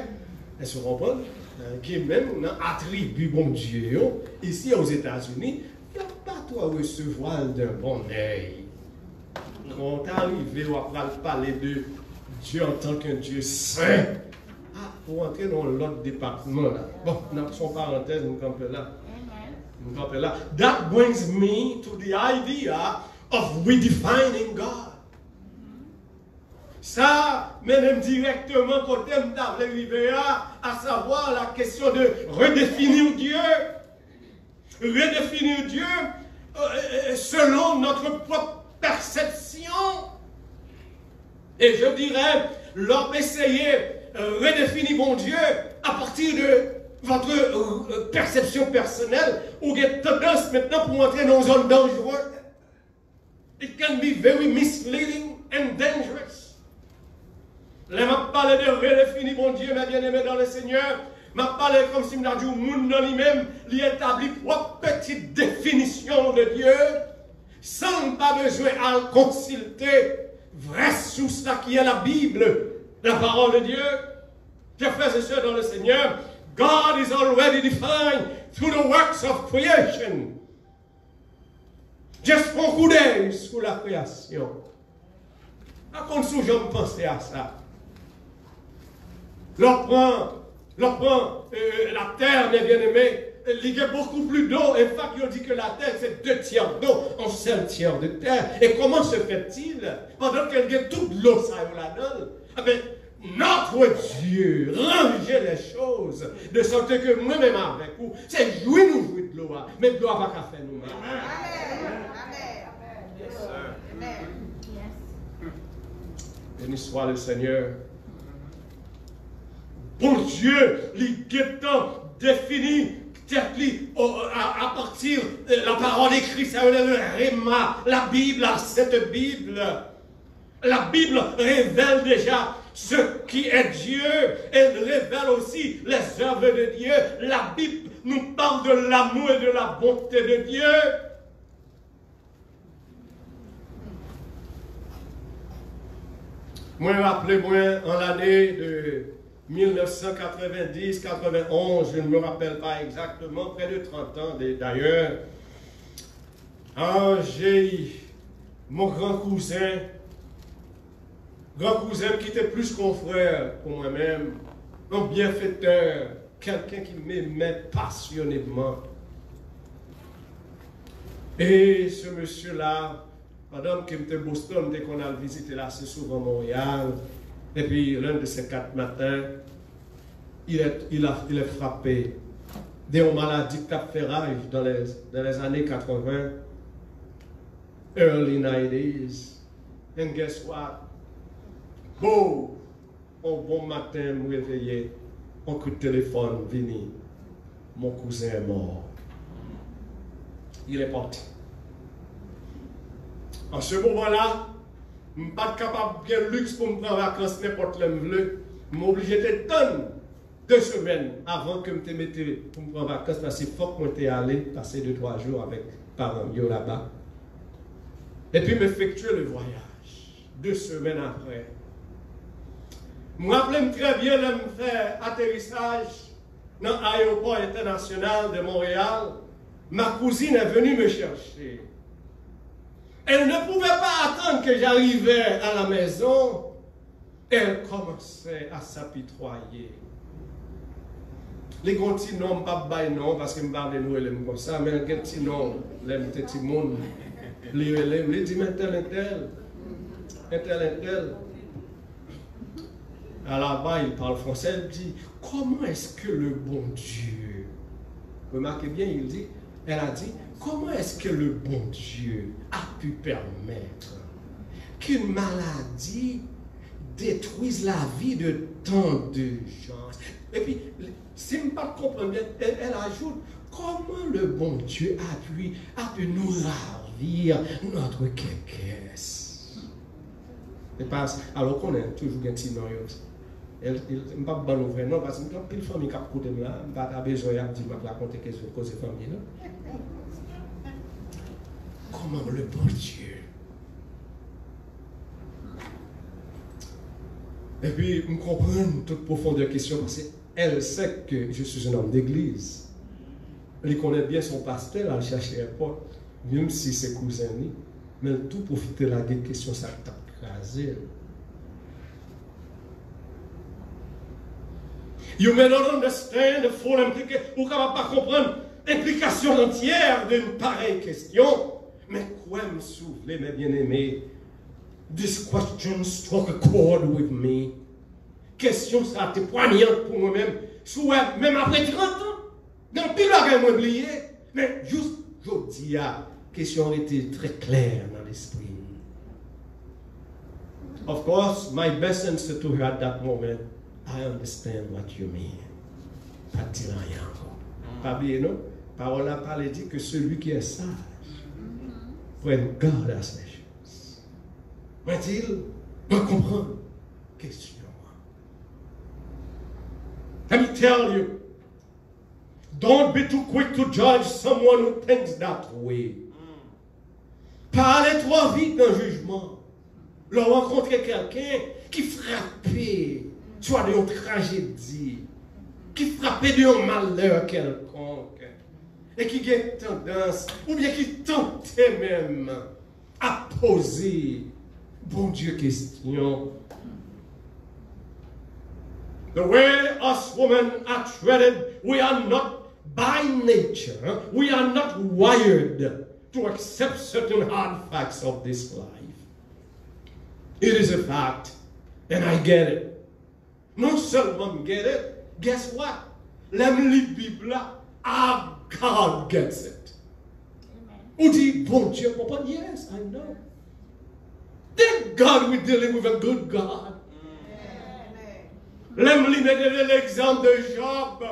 elles se comprennent, qui même attribuent bon Dieu. Ici aux États-Unis, il n'y a pas toi recevoir d'un bon œil. Quand tu arrives, on va parler de Dieu en tant qu'un Dieu saint. Ah, pour entrer dans l'autre département là. Bon, dans son parenthèse, nous campons là. Nous campons là. That brings me to the idea of redefining God. Ça mène directement côté d'arriver à savoir la question de redéfinir Dieu. Redéfinir Dieu selon notre propre perception. Et je dirais, leur essayer redéfinir mon Dieu à partir de votre perception personnelle, ou des tendances maintenant pour entrer dans une zone dangereuse. It can be very misleading and dangerous. Là, m'a parlé de redéfinir mon Dieu, mes bien-aimés dans le Seigneur. M'a parlé comme si m'a dit, moun dans lui-même, lui établit propre petite définition de Dieu, sans pas besoin à le consulter. Vraie source là qui est la Bible, la parole de Dieu. Chers frères et sœurs dans le Seigneur, God is already defined through the works of creation. Juste un coup d'œil sur la création. À contre sous je me pensais à ça. L'on prend la terre, mes bien-aimés, il y a beaucoup plus d'eau. En fait, on dit que la terre, c'est 2 tiers d'eau, un seul tiers de terre. Et comment se fait-il, pendant qu'il y a toute l'eau, ça la donne, notre Dieu rangeait les choses, de sorte que moi-même avec vous, c'est jouer nous jouer de l'eau, mais de l'eau pas qu'à faire nous-mêmes. Amen. Yes, sir. Amen. Béni soit le Seigneur. Bon Dieu, il est défini à partir de la parole écrite, ça veut dire le Réma, la Bible, cette Bible. La Bible révèle déjà ce qui est Dieu. Elle révèle aussi les œuvres de Dieu. La Bible nous parle de l'amour et de la bonté de Dieu. Moi, rappelez-moi, en l'année de 1990, 91, je ne me rappelle pas exactement, près de 30 ans d'ailleurs, j'ai mon grand cousin qui était plus qu'un frère pour moi-même, un bienfaiteur, quelqu'un qui m'aimait passionnément. Et ce monsieur-là, Pendant que j'étais à Boston, dès qu'on a visité là, c'est souvent Montréal. Et puis, l'un de ces 4 matins, il est frappé d'une maladie de cap ferrage dans les années 80, early 90s. And guess what? Bon, un bon matin, me réveillé, un coup de téléphone, vini. Mon cousin est mort. Il est parti. En ce moment-là, je ne suis pas capable de luxe pour me prendre vacances n'importe où je veux. Je suis obligé d'attendre 2 semaines avant que je me mette pour me prendre vacances parce que faut que je sois allé passer 2-3 jours avec parents là-bas. Et puis m'effectuer le voyage. 2 semaines après. Je me rappelle très bien de me faire atterrissage dans l'aéroport international de Montréal. Ma cousine est venue me chercher. Elle ne pouvait pas attendre que j'arrivais à la maison. Elle commençait à s'apitoyer. Les grands petits noms, pas de non, parce que je parle de nous, elle aime comme ça, mais les petits noms, les petits monde, les dit, mais tel. À là-bas, il parle français, elle dit, comment est-ce que le bon Dieu, remarquez bien, elle a dit, comment est-ce que le bon Dieu a pu permettre qu'une maladie détruise la vie de tant de gens? Et puis, si je ne comprends bien, elle ajoute, comment le bon Dieu a pu nous ravir notre caisse? Alors qu'on est toujours un petit nom. Elle ne pas bon ouvrir non parce que quand une famille qui a côté là, pas besoin de dire m'a raconter quelque chose cause famille là. Comment le bon Dieu. Et puis me comprendre toute profondeur question parce qu'elle sait que je suis un homme d'église. Elle connaît bien son pasteur, elle cherche un pote, même si c'est cousin, mais tout profiter de la question ça t'a crasé. You may not understand the full implication. Vous ne pouvez pas comprendre l'implication entière d'une pareille question. Mais quoi me souffler, mes bien-aimés? This question struck a chord with me. Question ça a été poignante pour moi-même. Soit même après 30 ans. Dans pile la moi oublié. Mais juste aujourd'hui, la question était très claire dans l'esprit. Of course, my best answer to her at that moment, I understand what you mean. Pas de rien encore. Pas bien, non? Parole à parler dit que celui qui est sage prenne garde à ces choses. Va-t-il me comprendre? Question. Let me tell you, don't be too quick to judge someone who thinks that way. Pas aller trop vite dans le jugement. Leur rencontrer quelqu'un qui frappait, soit d'une tragédie, qui frappait d'un malheur quelconque, et qui a tendance, ou bien qui tentait même à poser, bon Dieu, question. The way us women are treated, we are not by nature, we are not wired to accept certain hard facts of this life. It is a fact, and I get it. Non seulement get it, guess what? L'âme lit Bible, our God gets it. Ou dit, bon Dieu comprend? Yes, I know. Thank God we're dealing with a good God. L'âme lit l'exemple de Job.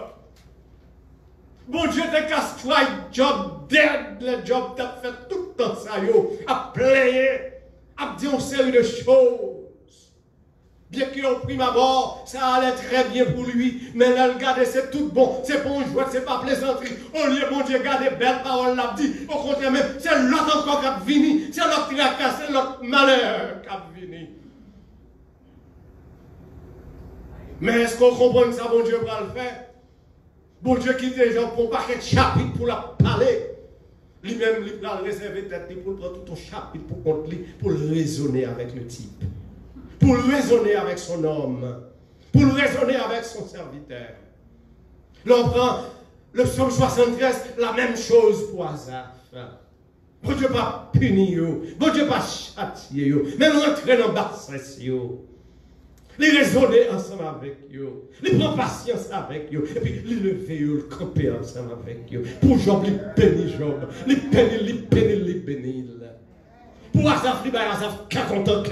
Bon Dieu te casse strike Job dead. Le Job t'a fait tout le temps ça, yo, à player, à dire une série de choses. Bien qu'il ait pris ma mort, ça allait très bien pour lui, mais là, le garder, c'est tout bon, c'est bon jouet, c'est pas plaisanterie. Au lieu, bon Dieu, garder belle parole, l'a dit, au contraire même, c'est l'autre encore qui a venu, c'est l'autre qui a cassé, l'autre malheur qui a venu. Mais est-ce qu'on comprend que ça, bon Dieu, va le faire? Bon Dieu quitte les gens pour un paquet de chapitres pour la parler. Lui-même, il va réserver tête pour prendre tout un chapitre pour contre lui, pour raisonner avec le type. Pour raisonner avec son homme. Pour raisonner avec son serviteur. L'on prend le psaume 73, la même chose pour Asaph. Bon Dieu pas punir, bon Dieu pas châtier, même rentrer dans le bassesse, les raisonner ensemble avec eux, les prendre patience avec eux, et puis les lever, les camper ensemble avec eux, pour Job, les bénir Job, les bénir. Pour Asaph, les Asaph, qui est content.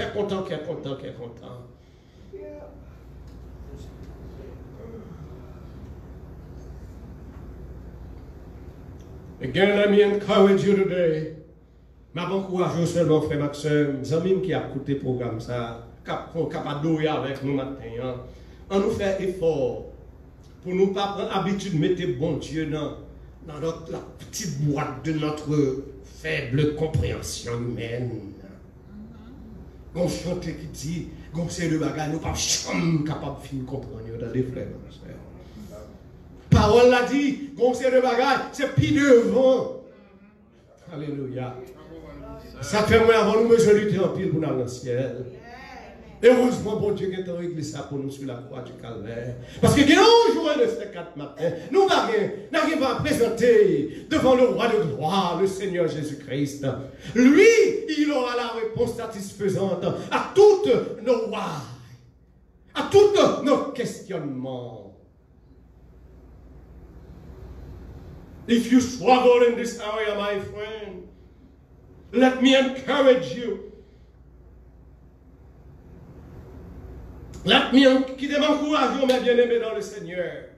Again, let me encourage you today. Je m'encourage seulement, frère Maxime, mes amis qui a écouté le programme, ça, qui a adoré avec nous matin. On nous fait effort pour nous pas prendre l'habitude de mettre bon Dieu dans la petite boîte de notre faible compréhension humaine. On chante qui dit, on sait le bagage, nous pas capable de comprendre dans les frères. Parole l'a dit, on sait le bagage, c'est pis devant. Alléluia. Ça fait moins avant nous besoin de lutter en pile pour aller dans le ciel. Et heureusement, bon Dieu, qui a réglé ça pour nous sur la croix du calvaire. Parce que un jour de ces 4 matins, nous n'arrivons à présenter devant le roi de gloire, le Seigneur Jésus-Christ. Lui, il aura la réponse satisfaisante à toutes nos why, à tous nos questionnements. If you struggle in this area, my friend, let me encourage you. Qui m'encourage, mes bien-aimés dans le Seigneur,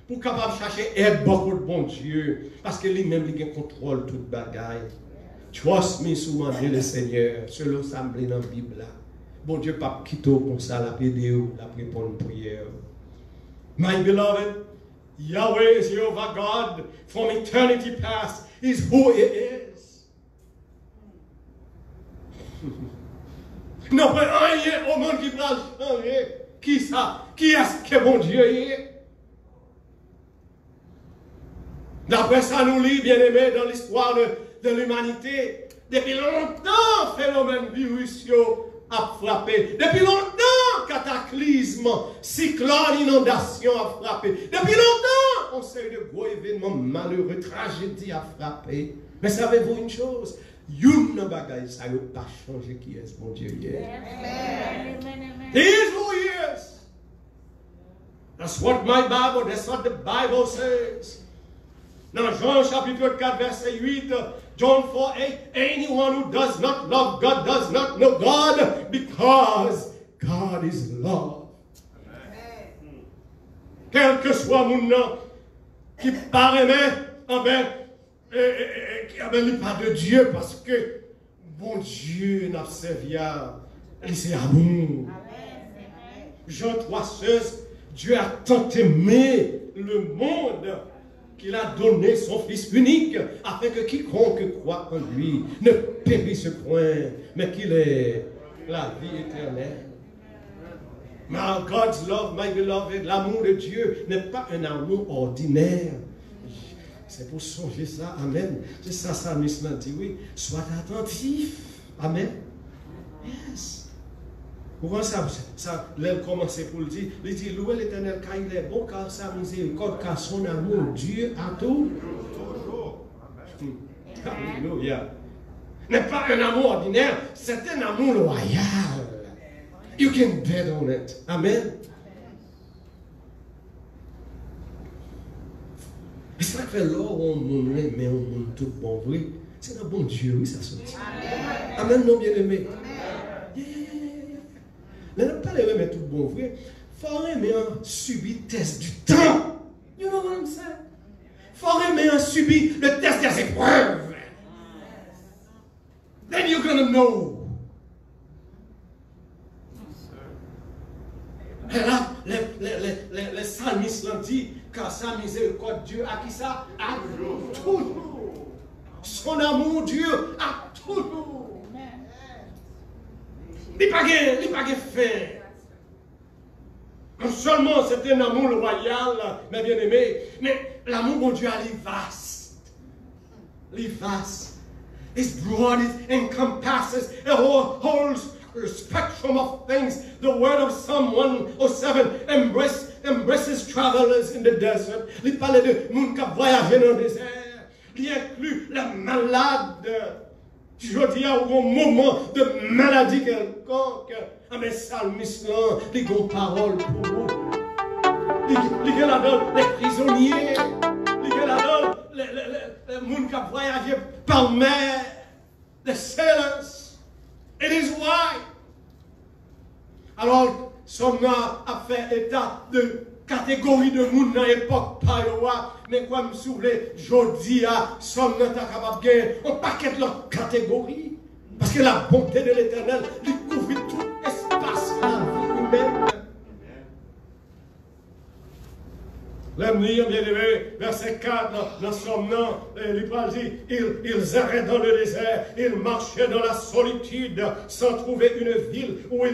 pour capable chercher aide beaucoup de bon Dieu, parce que lui-même, il contrôle toute bagaille. Trust me, souvent, le Seigneur, selon l'assemblée dans la Bible. Bon Dieu, pas quitter comme ça, la pédéo, la répondre une prière. My beloved, Yahweh is Jehovah God from eternity past, is who He is. Non, pas rien au monde qui va changer. Qui ça? Qui est-ce que mon Dieu est? D'après ça, nous lit, bien aimé, dans l'histoire de l'humanité, depuis longtemps, phénomène virus a frappé. Depuis longtemps, cataclysme, cyclone, inondation a frappé. Depuis longtemps, on sait de gros événements malheureux, tragédie a frappé. Mais savez-vous une chose? Youn ne bagaille, ça n'a pas changé qui est mon Dieu hier. He is who he is. That's what the Bible says. Dans Jean chapitre 4, verset 8, John 4:8, anyone who does not love God does not know God, because God is love. Amen. Quel que soit mon nom, qui paraît, il pas de Dieu, parce que bon Dieu n'a servi à c'est amour. Jean 3:16, Dieu a tant aimé le monde qu'il a donné son Fils unique, afin que quiconque croit en lui ne périsse point, mais qu'il ait la vie éternelle. My God's love, my beloved, l'amour de Dieu n'est pas un amour ordinaire. C'est pour songer ça, amen. C'est ça, Psalmiste m'a dit, oui. Sois attentif, amen. Yes. Pourquoi ça l'aime commencer pour le dire? Il dit, louez l'Éternel car il est bon, car sa miséricorde, car son amour, Dieu a tout. Alléluia. N'est pas un amour ordinaire, c'est un amour loyal. You can bet on it. Amen. Et ça fait l'or au monde, mais au monde tout bon, oui. C'est un bon Dieu, oui, ça sortit. Amen, non, bien aimé. Mais ne pas les remettre tout bon, oui. Faut aimer un subir test du temps. You know what I'm saying? Faut aimer un subir le test des épreuves. Then you're gonna know. Et là, les psalmistes l'ont dit, car sa miséricorde, Dieu a qui ça? A toujours. Son amour, Dieu a toujours. Il n'y a pas de fait. Non seulement c'est un amour loyal, mes bien-aimés, mais l'amour de Dieu est vaste. Il est vaste. It's broad, it encompasses a whole spectrum of things. The word of Psalm 107 embraces travelers in the desert. Il parle de gens qui voyagent dans le désert. Il inclut les malades. Je dis à un moment de maladie quelconque, à mes salmistes, les bonnes paroles pour vous. Les gars là-dedans, les prisonniers, les gars là-dedans, les gens qui voyagent par mer, les sailors, it is why. Alors, Somme a fait état de catégorie de monde dans l'époque païoua, mais comme si vous voulez, je dis à Somme n'est capable de gagner un paquet de leur catégorie. Parce que la bonté de l'Éternel, il couvre tout espace de la vie humaine. L'aime lire, bien aimé, verset 4, dans Somme, il dit, ils erraient dans le désert, ils marchaient dans la solitude, sans trouver une ville où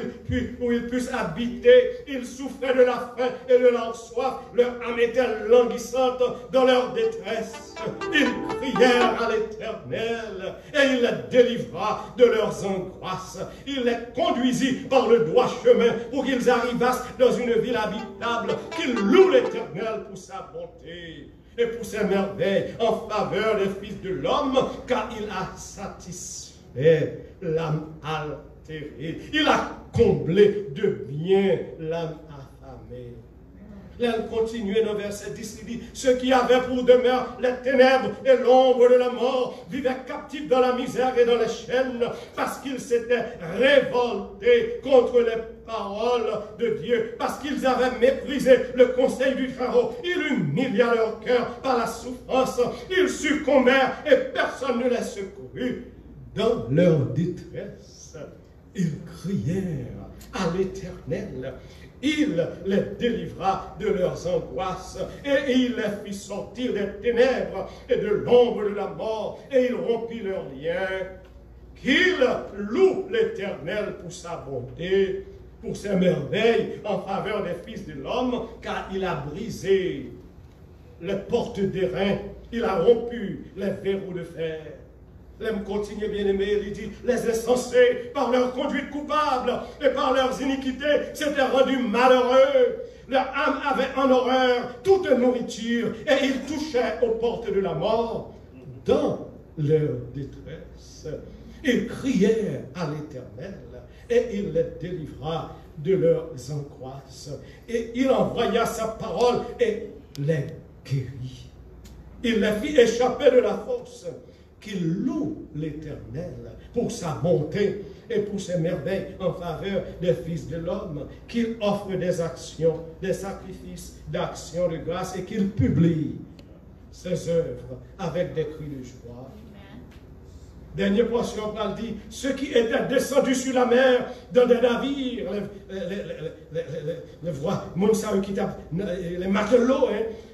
ils puissent habiter. Ils souffraient de la faim et de leur soif, leur âme était languissante dans leur détresse. Ils crièrent à l'Éternel, et il les délivra de leurs angoisses. Il les conduisit par le droit chemin pour qu'ils arrivassent dans une ville habitable, qu'ils louent l'Éternel pour sa bonté et pour ses merveilles en faveur des fils de l'homme, car il a satisfait l'âme altérée. Il a comblé de bien l'âme affamée. Elle continue dans verset 10, il dit, ceux qui avaient pour demeure les ténèbres et l'ombre de la mort vivaient captifs dans la misère et dans les chaînes, parce qu'ils s'étaient révoltés contre les paroles de Dieu, parce qu'ils avaient méprisé le conseil du Pharaon. Il humilia leur cœur par la souffrance. Ils succombèrent et personne ne les secourut. Dans leur détresse, ils crièrent à l'Éternel. Il les délivra de leurs angoisses et il les fit sortir des ténèbres et de l'ombre de la mort et il rompit leurs liens. Qu'il loue l'Éternel pour sa bonté, pour ses merveilles en faveur des fils de l'homme, car il a brisé les portes d'airain, il a rompu les verrous de fer. L'aime continue, bien-aimé, il dit, les insensés, par leur conduite coupable et par leurs iniquités, s'étaient rendus malheureux. Leur âme avait en horreur toute nourriture et ils touchaient aux portes de la mort. Dans leur détresse, ils crièrent à l'Éternel et il les délivra de leurs angoisses. Et il envoya sa parole et les guérit. Il les fit échapper de la fosse. Qu'il loue l'Éternel pour sa bonté et pour ses merveilles en faveur des fils de l'homme, qu'il offre des actions, des sacrifices d'actions de grâce et qu'il publie ses œuvres avec des cris de joie. Dernière portion, Paul dit, ceux qui étaient descendus sur la mer dans des navires, les matelots,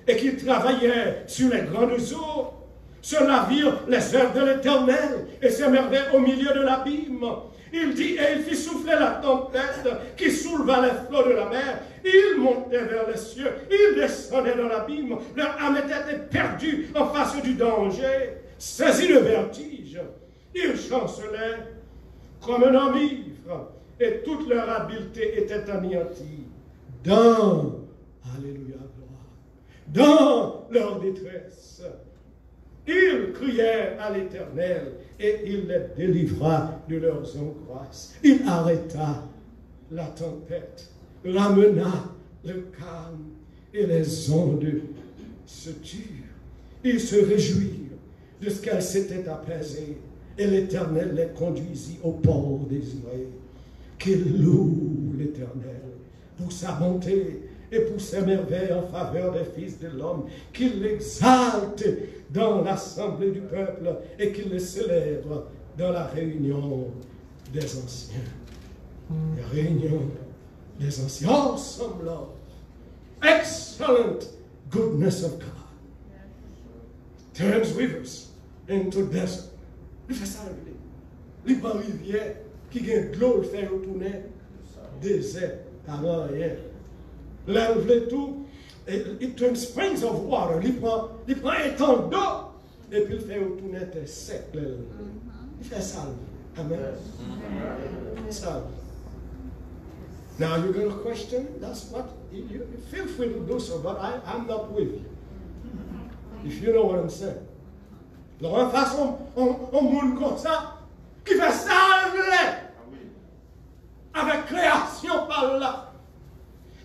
et qui travaillaient sur les grandes eaux, ce navire, les œuvres de l'Éternel et ses merveilles au milieu de l'abîme. Il dit, et il fit souffler la tempête qui souleva les flots de la mer. Ils montaient vers les cieux, ils descendaient dans l'abîme. Leur âme était perdue en face du danger. Saisis de vertige, ils chancelaient comme un homme ivre, et toute leur habileté était anéantie. Dans, alléluia, gloire, dans leur détresse, ils crièrent à l'Éternel et il les délivra de leurs angoisses. Il arrêta la tempête, ramena le calme et les ondes se turent. Ils se réjouirent de ce qu'elles s'étaient apaisées et l'Éternel les conduisit au port désiré. Qu'il loue l'Éternel pour sa bonté et pour ses merveilles en faveur des fils de l'homme, qu'il l'exalte dans l'assemblée du peuple et qu'il le célèbre dans la réunion des anciens. La réunion des anciens. Awesome love. Excellent goodness of God. Turns rivers into desert. Il fait ça, il prend rivière qui gagne de l'eau, il fait retourner désert, avant rien. L'enlever tout, it turns springs of water. Il prend un temps d'eau et puis il fait retourner tes sec. Il fait ça. Amen. Ça. Now you're going to question, that's what, you feel free to do so, but I'm not with you. If you know what I'm saying. Alors en face, on monde comme ça, qui fait ça, avec création par là.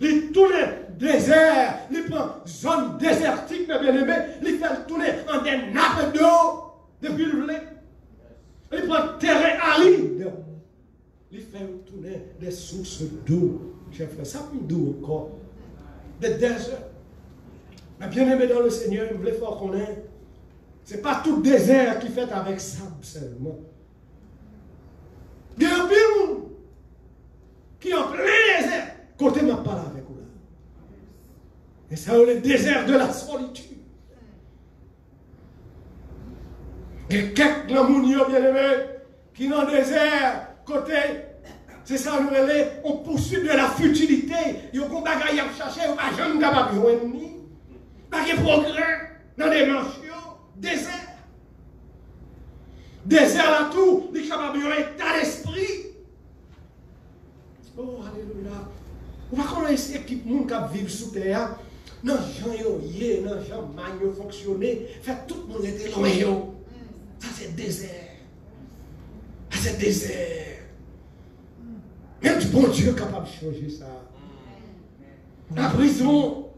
Il tourne désert, il prend zone désertique, mes bien-aimés, il fait tourner en des nappes d'eau depuis le blé. Il prend terrain aride, il fait tourner des sources d'eau. J'ai fait ça comme d'eau encore. Des déserts. Mais bien-aimé dans le Seigneur, il voulait fort qu'on ait. Ce n'est pas tout désert qui fait avec sable seulement. Il y a un pile qui est en plein désert. Côté m'a parlé avec vous là. Et ça, c'est le désert de la solitude. Il y a quelques glamouniers bien-aimés qui dans le désert, côté, c'est ça, nous on poursuit de la futilité. Il y a des bagages à chercher, il n'y a pas jamais capable de joindre ni. Pas de progrès dans les marches, désert. Désert là tout, il est capable de état d'esprit. Oh, alléluia. On va connaître l'équipe qui vit sous terre. Non, gens yé, non, gens maillot fonctionner. Fait tout le monde était loin. Ça c'est désert. Ça c'est désert. Même du bon Dieu est capable de changer ça. La prison,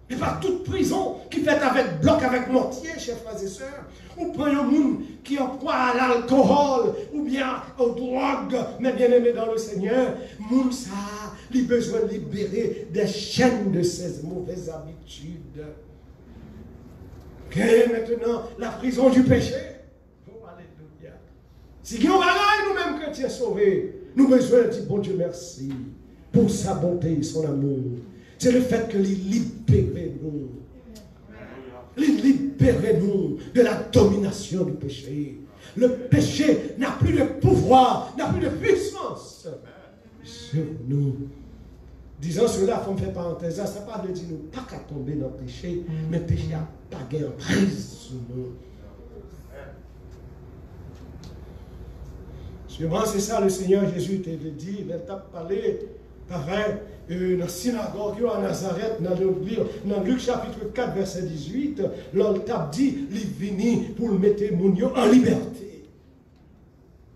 et pas toute prison qui fait avec bloc, avec mortier, chers frères et sœurs. Ou prenez un monde qui emploie à l'alcool, ou bien aux drogues, mais bien aimé dans le Seigneur. Monde ça, il a besoin de libérer des chaînes de ces mauvaises habitudes. Et maintenant, la prison du péché. Oh, alléluia. Si nous allons nous-mêmes chrétiens sauvés, nous avons besoin de dire, bon Dieu, merci pour sa bonté et son amour. C'est le fait que les libérer nous. Les libérer nous de la domination du péché. Le péché n'a plus de pouvoir, n'a plus de puissance sur nous. Disant cela, il faut me faire parenthèse, ça ne parle de dire nous pas qu'à tomber dans le péché, mais le péché a pas gagné en prise sur nous. Sûrement, c'est ça le Seigneur Jésus t'a dit, il t'a parlé, pareil, dans la synagogue à Nazareth, dans Luc chapitre 4, verset 18, l'on t'a dit, il est venu pour le mettre mon en liberté.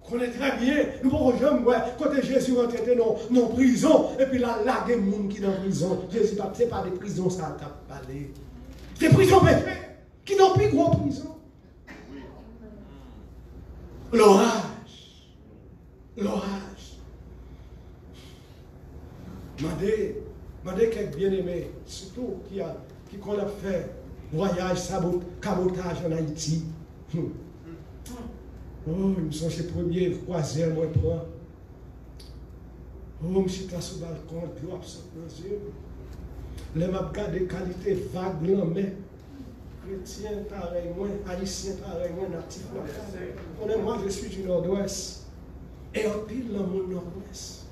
On connaît très bien, nous pouvons jamais voir, quand Jésus rentré dans la prison, et puis là, il y a des gens qui sont dans la prison. Jésus, ce n'est pas des prisons, ça t'a parlé. C'est des prisons péchées, qui n'ont plus gros prison. L'orage. Mandez quelques bien-aimés, surtout qui qu'on a fait voyage, cabotage en Haïti. Oh, ils sont ces premiers croisés, moi, prends. Oh, je suis là sur le balcon, puis on absente dans les yeux. Les m'a regardé qualité vague, mais chrétien pareil, moi, haïtien pareil, moi, natif. Moi, je suis du nord-ouest. Et en pile dans mon nord-ouest.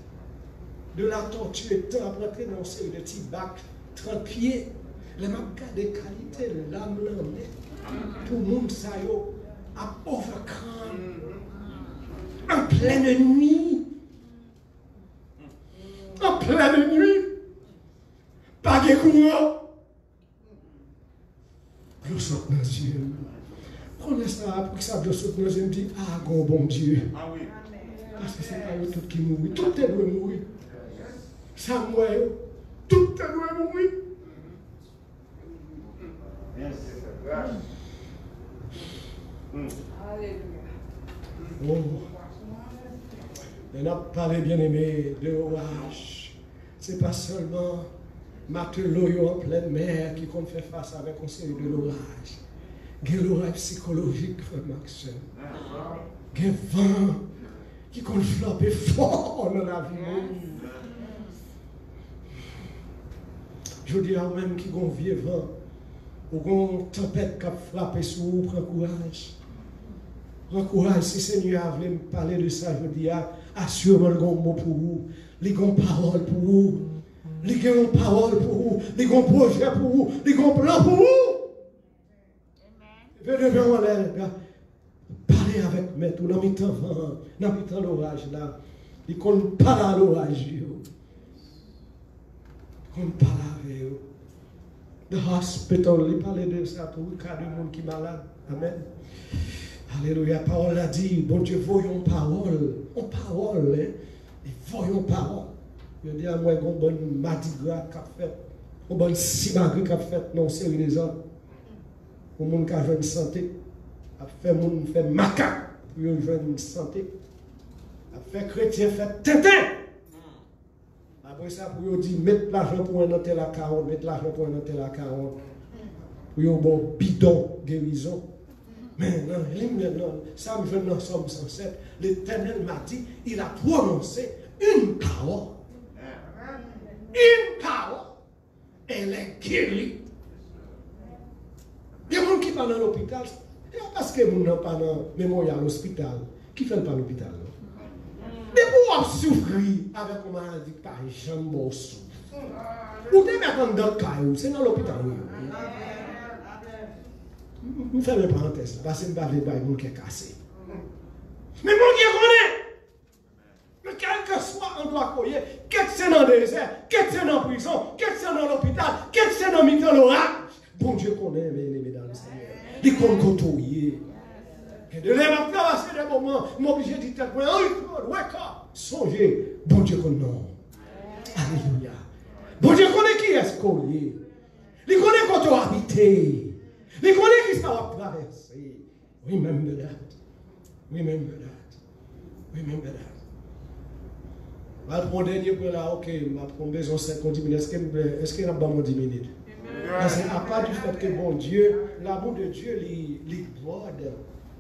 De la tortue étant après dans une série de petits bacs, 30 pieds. Les m'a regardé qualité, l'âme là, tout le monde, ça y est. À overcome en pleine nuit. En pleine nuit. Pas de courant. Je saute dans les yeux. Prenez ça pour que ça je saute dans les yeux. Je me dis, ah, bon Dieu. Ah oui. Parce que c'est pas eux tout qui mourent. Tout est doit mourir. Ça mourir. Tout est doit mourir. Oh. On a parlé bien aimé de l'orage. Ce n'est pas seulement matelot en pleine mer qui compte faire face avec un série de l'orage. Il y a l'orage psychologique, frère Maxime. Il y a un vent qui compte frapper fort dans la vie. Je dis à même qui ont un vieux vent. Ou une tempête qui a frappé sur vous, prends courage. Prends courage, si Seigneur voulait me parler de ça, je dis, assurément, il y a un mot pour vous, il y a une parole pour vous, il y a une parole pour vous, il y a un projet pour vous, il y a un plan pour vous. Venez vers l'air, parlez avec moi, tout dans le temps vent, dans le temps l'orage là, il compte parler à l'orage, il compte parler avec vous. The hospital, il parlait de ça pour le cas du monde qui est malade. Amen. Alléluia, parole a dit, bon Dieu, voyons parole, hein, et voyons parole. Je dis à moi, un bon Mardi Gras qu'a fait, un bon Simagri qu'a fait, non, c'est les autres. Pour les gens qui ont une santé, a fait moun fait macaque pour une santé, a fait chrétien fait tintin. Après ça, pour dire, mettre l'argent pour un tel à 40, mettre l'argent pour un tel à 40, pour un bon bidon guérison. Mais non, ça me jeune dans Somme 107, l'Éternel m'a dit, il a prononcé une parole. Une parole. Elle est guérie. Il y a des gens qui parlent dans l'hôpital, parce que les gens n'ont pas dans le mémorial l'hôpital. Qui fait pas l'hôpital? Mais pour souffrir avec une maladie par jambe souffre. Ou te mettre dans le caillou, c'est dans l'hôpital. Je fais une parenthèse, parce que je ne vais pas dire que qui est cassé. Mais mon Dieu connaît. Mais quel que soit endroit qu'on y est, quel que c'est dans le désert, quel que c'est dans la prison, quel que c'est dans l'hôpital, quel que c'est dans le l'orage, bon Dieu connaît, mesdames et seigneurs. Il compte côtoyer. Et de là, on va passer des moments, je suis obligé de dire, wake up, songez, bon Dieu connaît. Alléluia. Bon Dieu connaît qui est-ce qu'on est. Il connaît quand on habite. Il connaît qui ça va traverser. Remember that. Remember that. Remember that. Je vais prendre dernier pour là, ok, je vais prendre besoin de 50 minutes. Est-ce qu'il y a besoin de 10 minutes? Parce qu'à part du fait que bon Dieu, l'amour de Dieu, il brode,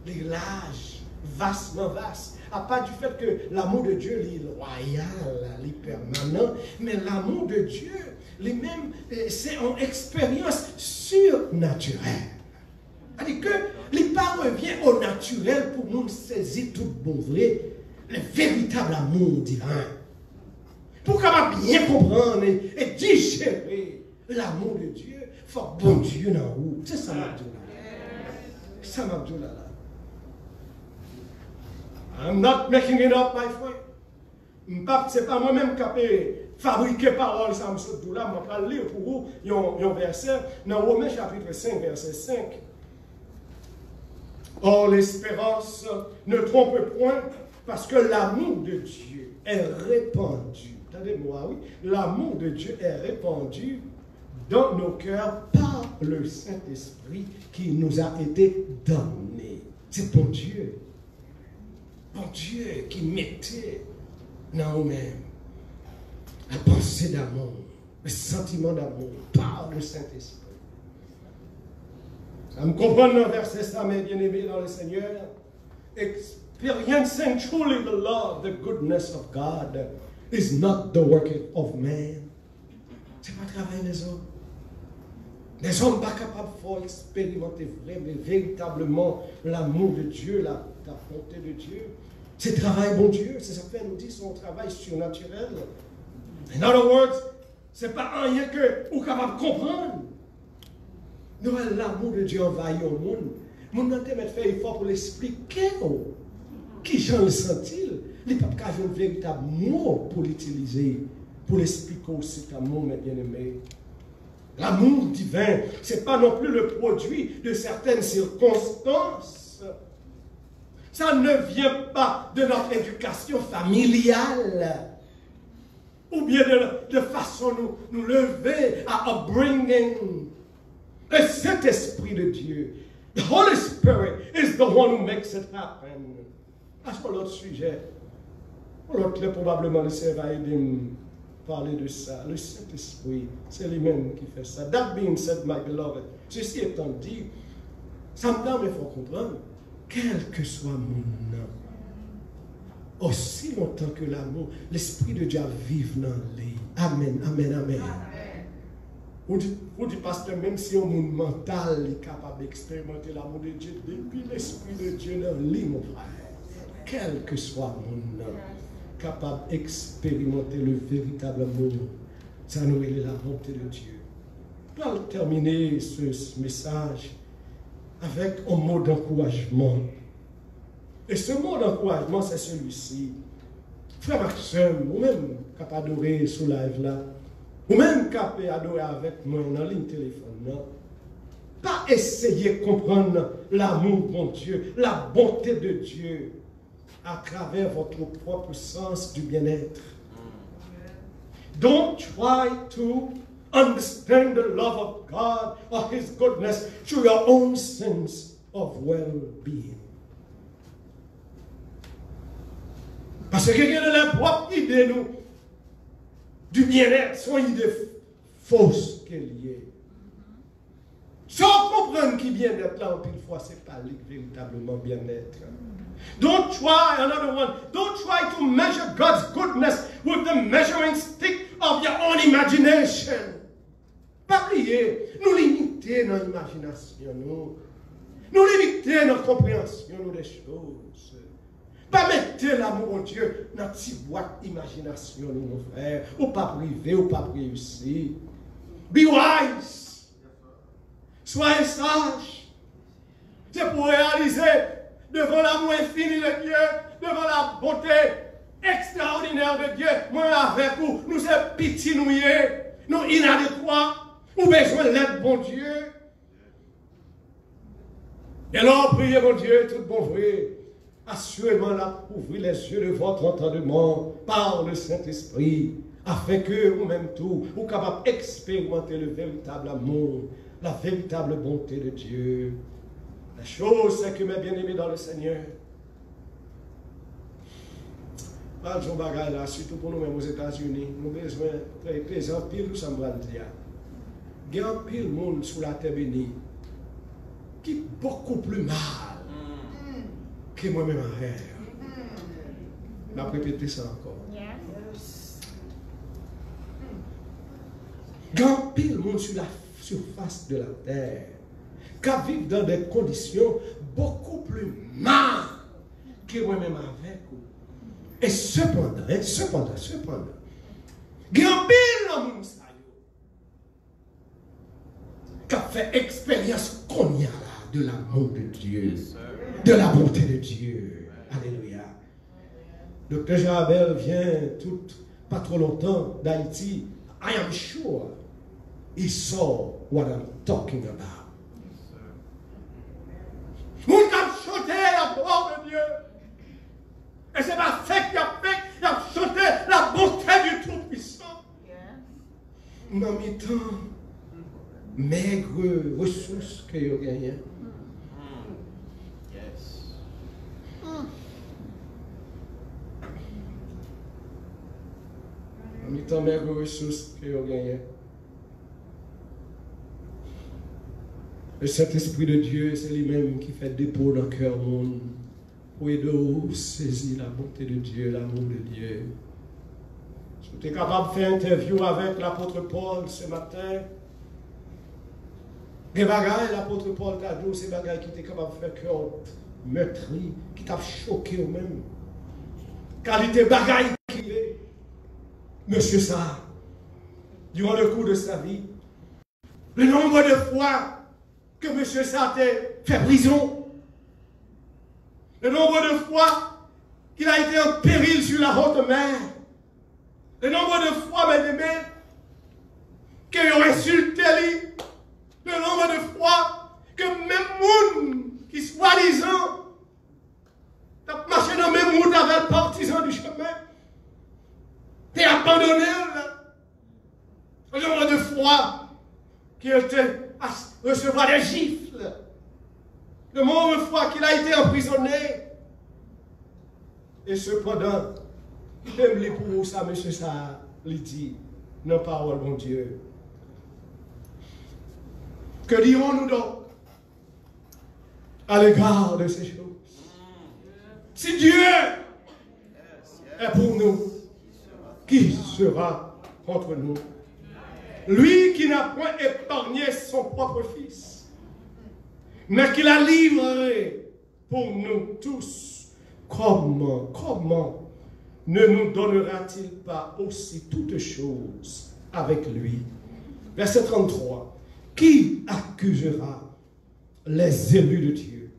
il large, vastement vaste. À part du fait que l'amour de Dieu, il est loyal, il est permanent. Mais l'amour de Dieu, lui-même, c'est une expérience surnaturelle. C'est-à-dire que il pas revient au naturel pour nous saisir tout bon vrai, le véritable amour divin. Pour qu'on puisse bien comprendre et digérer l'amour de Dieu, il faut que bon Dieu dans haut. C'est ça m'a dit là. Ça m'a dit là. I'm not making it up, my friend. Ce n'est pas moi-même qui ai fabriqué parole, ça me saute là. Je vais lire pour vous un verset dans Romains chapitre 5, verset 5. Or, l'espérance ne trompe point, parce que l'amour de Dieu est répandu. Attendez-moi, oui. L'amour de Dieu est répandu dans nos cœurs par le Saint-Esprit qui nous a été donné. C'est bon Dieu. Bon Dieu qui mettait dans nous-mêmes la pensée d'amour, le sentiment d'amour par le Saint-Esprit. Ça me comprend dans le verset ça, mes bien-aimés dans le Seigneur. Experiencing truly the love, the goodness of God is not the work of man. Ce n'est pas le travail des hommes. Les hommes ne sont pas capables d'expérimenter vraiment, véritablement l'amour de Dieu, la bonté de Dieu. C'est le travail bon Dieu, c'est ça que nous dit, son travail surnaturel. In other words, ce n'est pas rien que vous êtes capable de comprendre. Nous, l'amour de Dieu envahit le monde. Nous devons faire effort pour l'expliquer. Qui j'en le sent-il? Il n'y a pas de véritable mot pour l'utiliser, pour l'expliquer aussi cet amour, mes bien-aimés. L'amour divin, ce n'est pas non plus le produit de certaines circonstances. Ça ne vient pas de notre éducation familiale. Ou bien de façon nous lever à upbringing. Le Saint-Esprit de Dieu. The Holy Spirit is the one who makes it happen. À sur l'autre sujet. L'autre, probablement, le Seigneur va aider à parler de ça. Le Saint-Esprit, c'est lui-même qui fait ça. That being said, my beloved, ceci étant dit, ça me donne, il faut comprendre, quel que soit mon nom, aussi longtemps que l'amour, l'Esprit de Dieu vive dans lui. Amen, amen, amen. Vous dites, pasteur, même si un monde mental est capable d'expérimenter l'amour de Dieu, depuis l'Esprit de Dieu dans lui, mon frère, quel que soit mon nom, capable d'expérimenter le véritable amour, ça nous est la bonté de Dieu. Je vais terminer ce message avec un mot d'encouragement. Et ce mot d'encouragement, c'est celui-ci. Frère Maxime, vous-même capable d'adorer sous live là, ou même capable d'adorer avec moi dans la ligne téléphone, Pas essayer de comprendre l'amour de Dieu, la bonté de Dieu à travers votre propre sens du bien-être. Don't try to understand the love of God or His goodness through your own sense of well-being. Parce que quelqu'un de la propre idée nous du bien-être, son idée fausse qu'elle est. Sans comprendre qui bien-être là, une fois, c'est pas véritablement bien-être. Don't try, another one, don't try to measure God's goodness with the measuring stick of your own imagination. Pas oublier, nous limiter dans l'imagination, nous limiter dans la compréhension des choses. Pas mettre l'amour de Dieu dans une petite boîte d'imagination, nos frères, ou pas privé, ou pas réussi. Be wise. Soyez sages. C'est pour réaliser devant l'amour infini de Dieu, devant la bonté extraordinaire de Dieu, moi avec vous, nous sommes petits, nous inadéquats, nous besoin de l'aide, bon Dieu. Et alors, priez, mon Dieu, tout bon vrai. Assurément, là, ouvrez les yeux de votre entendement par le Saint-Esprit, afin que vous-même tout, vous capable d'expérimenter le véritable amour, la véritable bonté de Dieu. La chose, c'est que mes bien-aimés dans le Seigneur, pas de bagaille là, surtout pour nous-mêmes aux États-Unis, nous avons besoin de peser en pile, nous sommes dire. Il y a un pile monde sous la terre bénie qui est beaucoup plus mal que moi-même en rêve. Je vais répéter ça encore. Il y a un pile monde sur la surface de la terre qui vivent dans des conditions beaucoup plus mal que moi-même avec vous. Et cependant, il y a un pile monde qui a fait expérience qu'on y a là de l'amour de Dieu, de la bonté de Dieu. Alléluia. Docteur Jean-Abel vient pas trop longtemps d'Haïti. I am sure he saw what I'm talking about. Vous avez chanté la gloire de Dieu. Et c'est pas fait qu'il a chanté la bonté du Tout-Puissant. Dans mes temps, maigre ressources que vous gagnez. En même temps, maigre ressources que vous gagnez. Le Saint-Esprit de Dieu, c'est lui-même qui fait dépôt dans le cœur monde pour aider à saisir la bonté de Dieu, l'amour de Dieu. Si vous êtes capable de faire une interview avec l'apôtre Paul ce matin, des bagailles, l'apôtre Paul t'a dit, c'est des bagailles qui étaient capables de faire cœur meurtri, qui t'a choqué au même. Qualité bagaille qu'il est. Monsieur ça, durant le cours de sa vie, le nombre de fois que monsieur ça a fait prison, le nombre de fois qu'il a été en péril sur la haute mer, le nombre de fois, mes amis, qu'il a insulté lui, le nombre de fois que même monde qui soi-disant a marché dans le même route avec le partisan du chemin, t'es abandonné là. Le nombre de fois qu'il a été à recevoir des gifles, le nombre de fois qu'il a été emprisonné. Et cependant, même les pour ça, monsieur ça, il dit, nos paroles, mon Dieu. Que dirons-nous donc à l'égard de ces choses? Si Dieu est pour nous, qui sera contre nous? Lui qui n'a point épargné son propre fils, mais qui l'a livré pour nous tous, comment ne nous donnera-t-il pas aussi toutes choses avec lui? Verset 33. Qui accusera les élus de Dieu?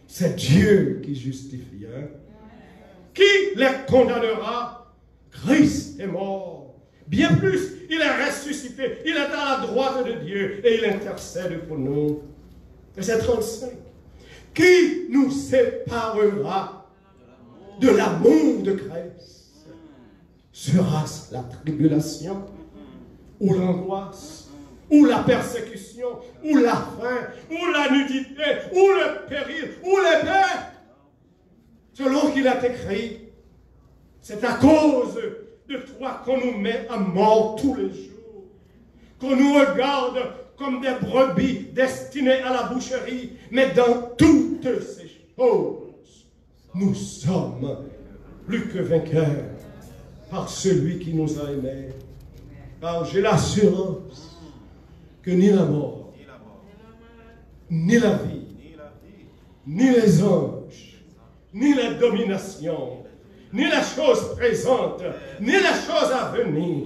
C'est Dieu qui justifie. Hein? Qui les condamnera? Christ est mort. Bien plus, il est ressuscité. Il est à la droite de Dieu et il intercède pour nous. Verset 35. Qui nous séparera de l'amour de Christ? Sera-ce la tribulation, ou l'angoisse, ou la persécution, ou la faim, ou la nudité, ou le péril, ou l'épée? Selon qu'il a écrit, c'est à cause de toi qu'on nous met à mort tous les jours, qu'on nous regarde comme des brebis destinées à la boucherie, mais dans toutes ces choses, nous sommes plus que vainqueurs par celui qui nous a aimés. Car j'ai l'assurance que ni la mort, ni la vie, ni les anges, ni la domination, ni la chose présente, ni la chose à venir,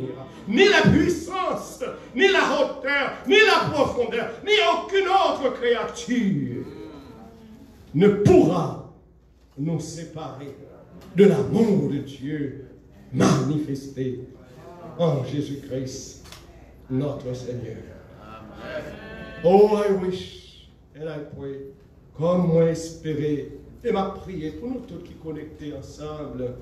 ni la puissance, ni la hauteur, ni la profondeur, ni aucune autre créature ne pourra nous séparer de l'amour de Dieu manifesté en Jésus-Christ, notre Seigneur. Oh, I wish and I pray, comme moi espérer et m'a prié pour nous tous qui connectés ensemble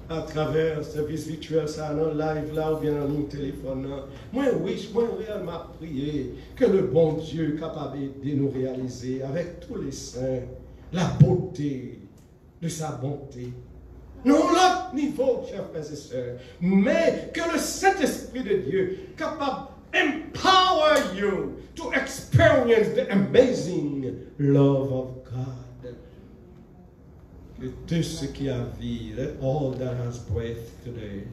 à travers le service virtuel, ça, non, live là, ou bien en ligne téléphone. Moi, wish, moi, réellement prié que le bon Dieu capable de nous réaliser avec tous les saints la beauté de sa bonté. Non, l'autre niveau, chers frères et sœurs, mais que le Saint-Esprit de Dieu capable empower you to experience the amazing love of God. Que tout ce qui a vie, let all that has breath today,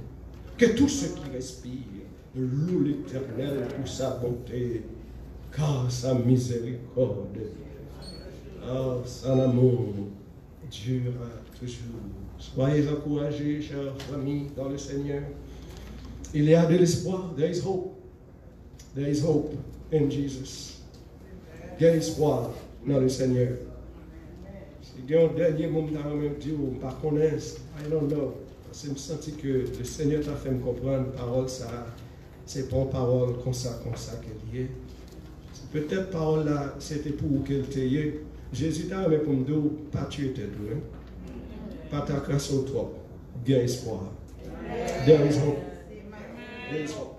que tout ce qui respire loue l'Éternel pour sa bonté, car sa miséricorde, car son amour durera toujours. Soyez encouragés, chers amis, dans le Seigneur. Il y a de l'espoir. There is hope. There is hope in Jesus. Il y a espoir dans le Seigneur. Si il y a un dernier moment dans le même Dieu, par connaissance, I don't know. Parce que je me sens que le Seigneur t'a fait me comprendre, parole ça, c'est pas une parole comme ça qu'elle y est. Peut-être parole là, c'était pour qu'elle t'aille. Jésus t'a fait pour me dire, pas tuer tes deux. Pas ta crasse au trop. Bien espoir. There is hope. There is hope.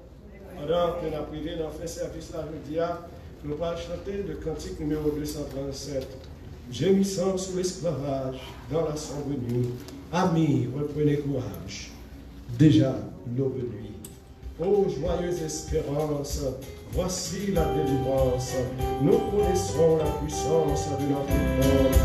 Pendant que nous avons privé dans le service là, je dis, nous allons chanter le cantique numéro 237. Gémissant sous l'esclavage, dans la sombre nuit. Amis, reprenez courage. Déjà l'aube nuit. Ô joyeuse espérance, voici la délivrance. Nous connaissons la puissance de notre force.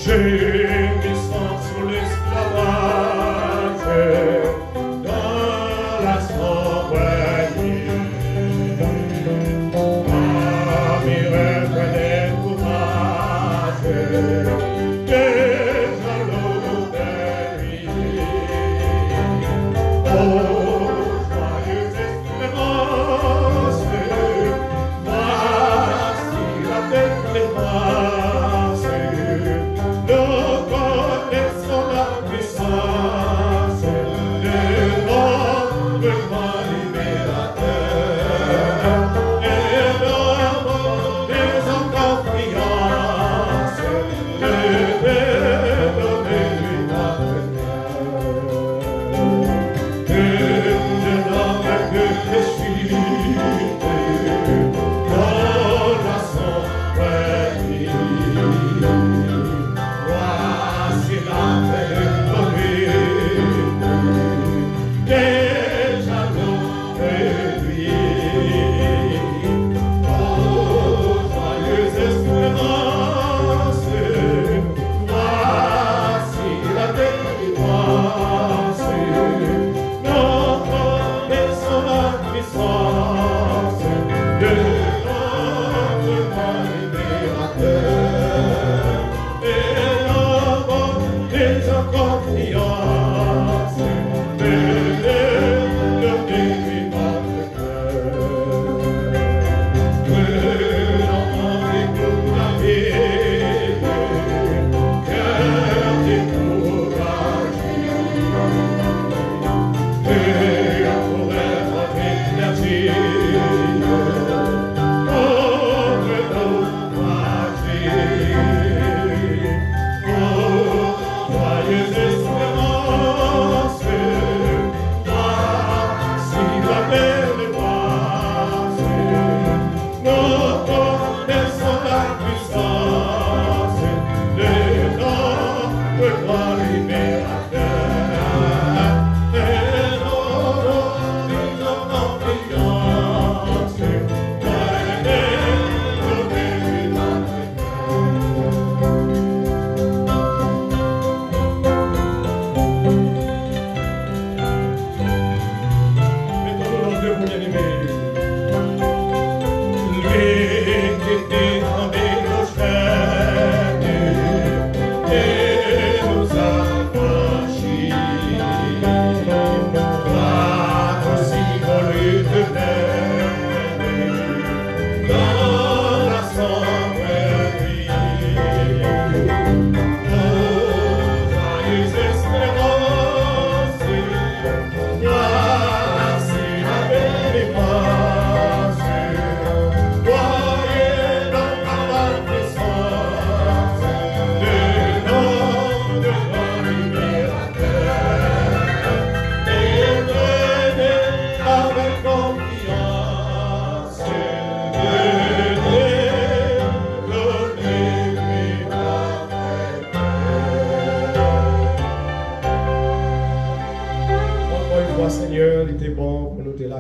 Gémissant sous l'esclavage, dans la sombre nuit. Amis, reprenez courage, déjà l'aube nuit. Oh, joyeuse espérance, voici la délivrance. Nous connaissons la puissance de notre grand libérateur. Et nous faisons confiance de donner notre cœur. Que notre cœur chute dans la sombre nuit.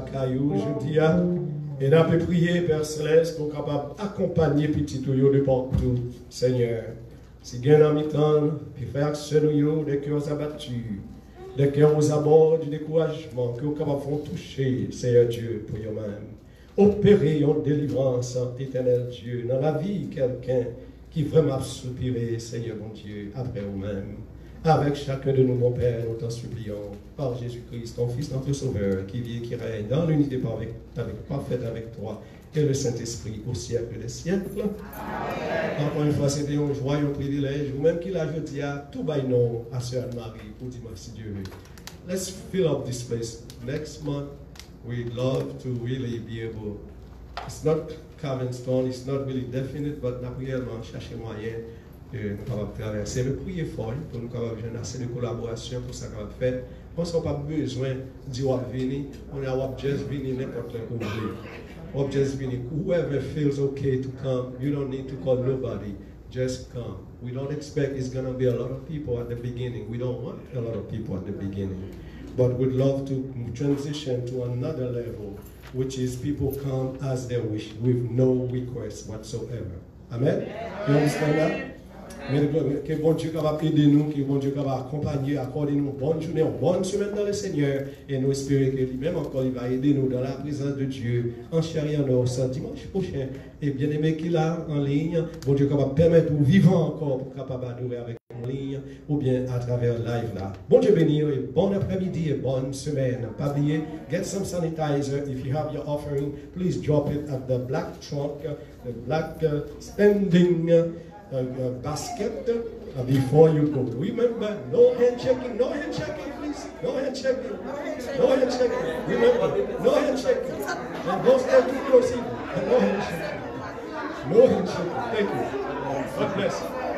la caillou, je dis, et n'a pas prié, Père Céleste, pour capable accompagner petit tuyau de partout, Seigneur. Si gain en mi-temps, puis faire action des cœurs abattus, des cœurs aux abords du découragement, que vous capable de toucher, Seigneur Dieu, pour eux-mêmes. Opérer en délivrance, éternel Dieu, dans la vie quelqu'un qui vraiment soupiré, Seigneur mon Dieu, après vous-même. Avec chacun de nous, mon Père, nous t'en supplions, par Jésus-Christ, ton Fils, notre Sauveur, qui vit et qui règne dans l'unité parfaite avec toi et le Saint-Esprit au siècle des siècles. Encore une fois, c'était un joyeux privilège, vous-même qui l'a jeudi à tout baïnon à Sœur Anne-Marie pour dimanche, si Dieu veut. Let's fill up this place. Next month, we'd love to really be able, it's not carved in stone, it's not really definite, but nous réellement chercher moyen de nous capables de traverser. Mais priez fort pour nous capables de avoir assez de collaboration pour ça qu'on va faire. Parce qu'on n'a pas besoin d'y venir, on a just venir n'importe où vous voulez. Or just venir. Whoever feels okay to come, you don't need to call nobody. Just come. We don't expect it's going to be a lot of people at the beginning. We don't want a lot of people at the beginning. But we'd love to transition to another level, which is people come as they wish with no request whatsoever. Amen? You understand that? Mais que bon Dieu capable aider nous, que bon Dieu capable accompagner, accorder nous une bonne journée, une bonne semaine dans le Seigneur, et nous espérons que lui-même encore il va aider nous dans la présence de Dieu, en chair et en os, dimanche prochain. Et bien aimé qu'il a en ligne, bon Dieu capable permettre nous vivant encore pour capable adorer avec nous en ligne, ou bien à travers live là. Bon Dieu béni, et bon après-midi et bonne semaine. Pas oublier, get some sanitizer. If you have your offering, please drop it at the black trunk, the black standing basket before you go. Remember, no handshaking, please. No handshaking. No handshaking. Remember, no handshaking. And don't stand too close either. And no handshaking. No handshaking. Thank you. God bless you.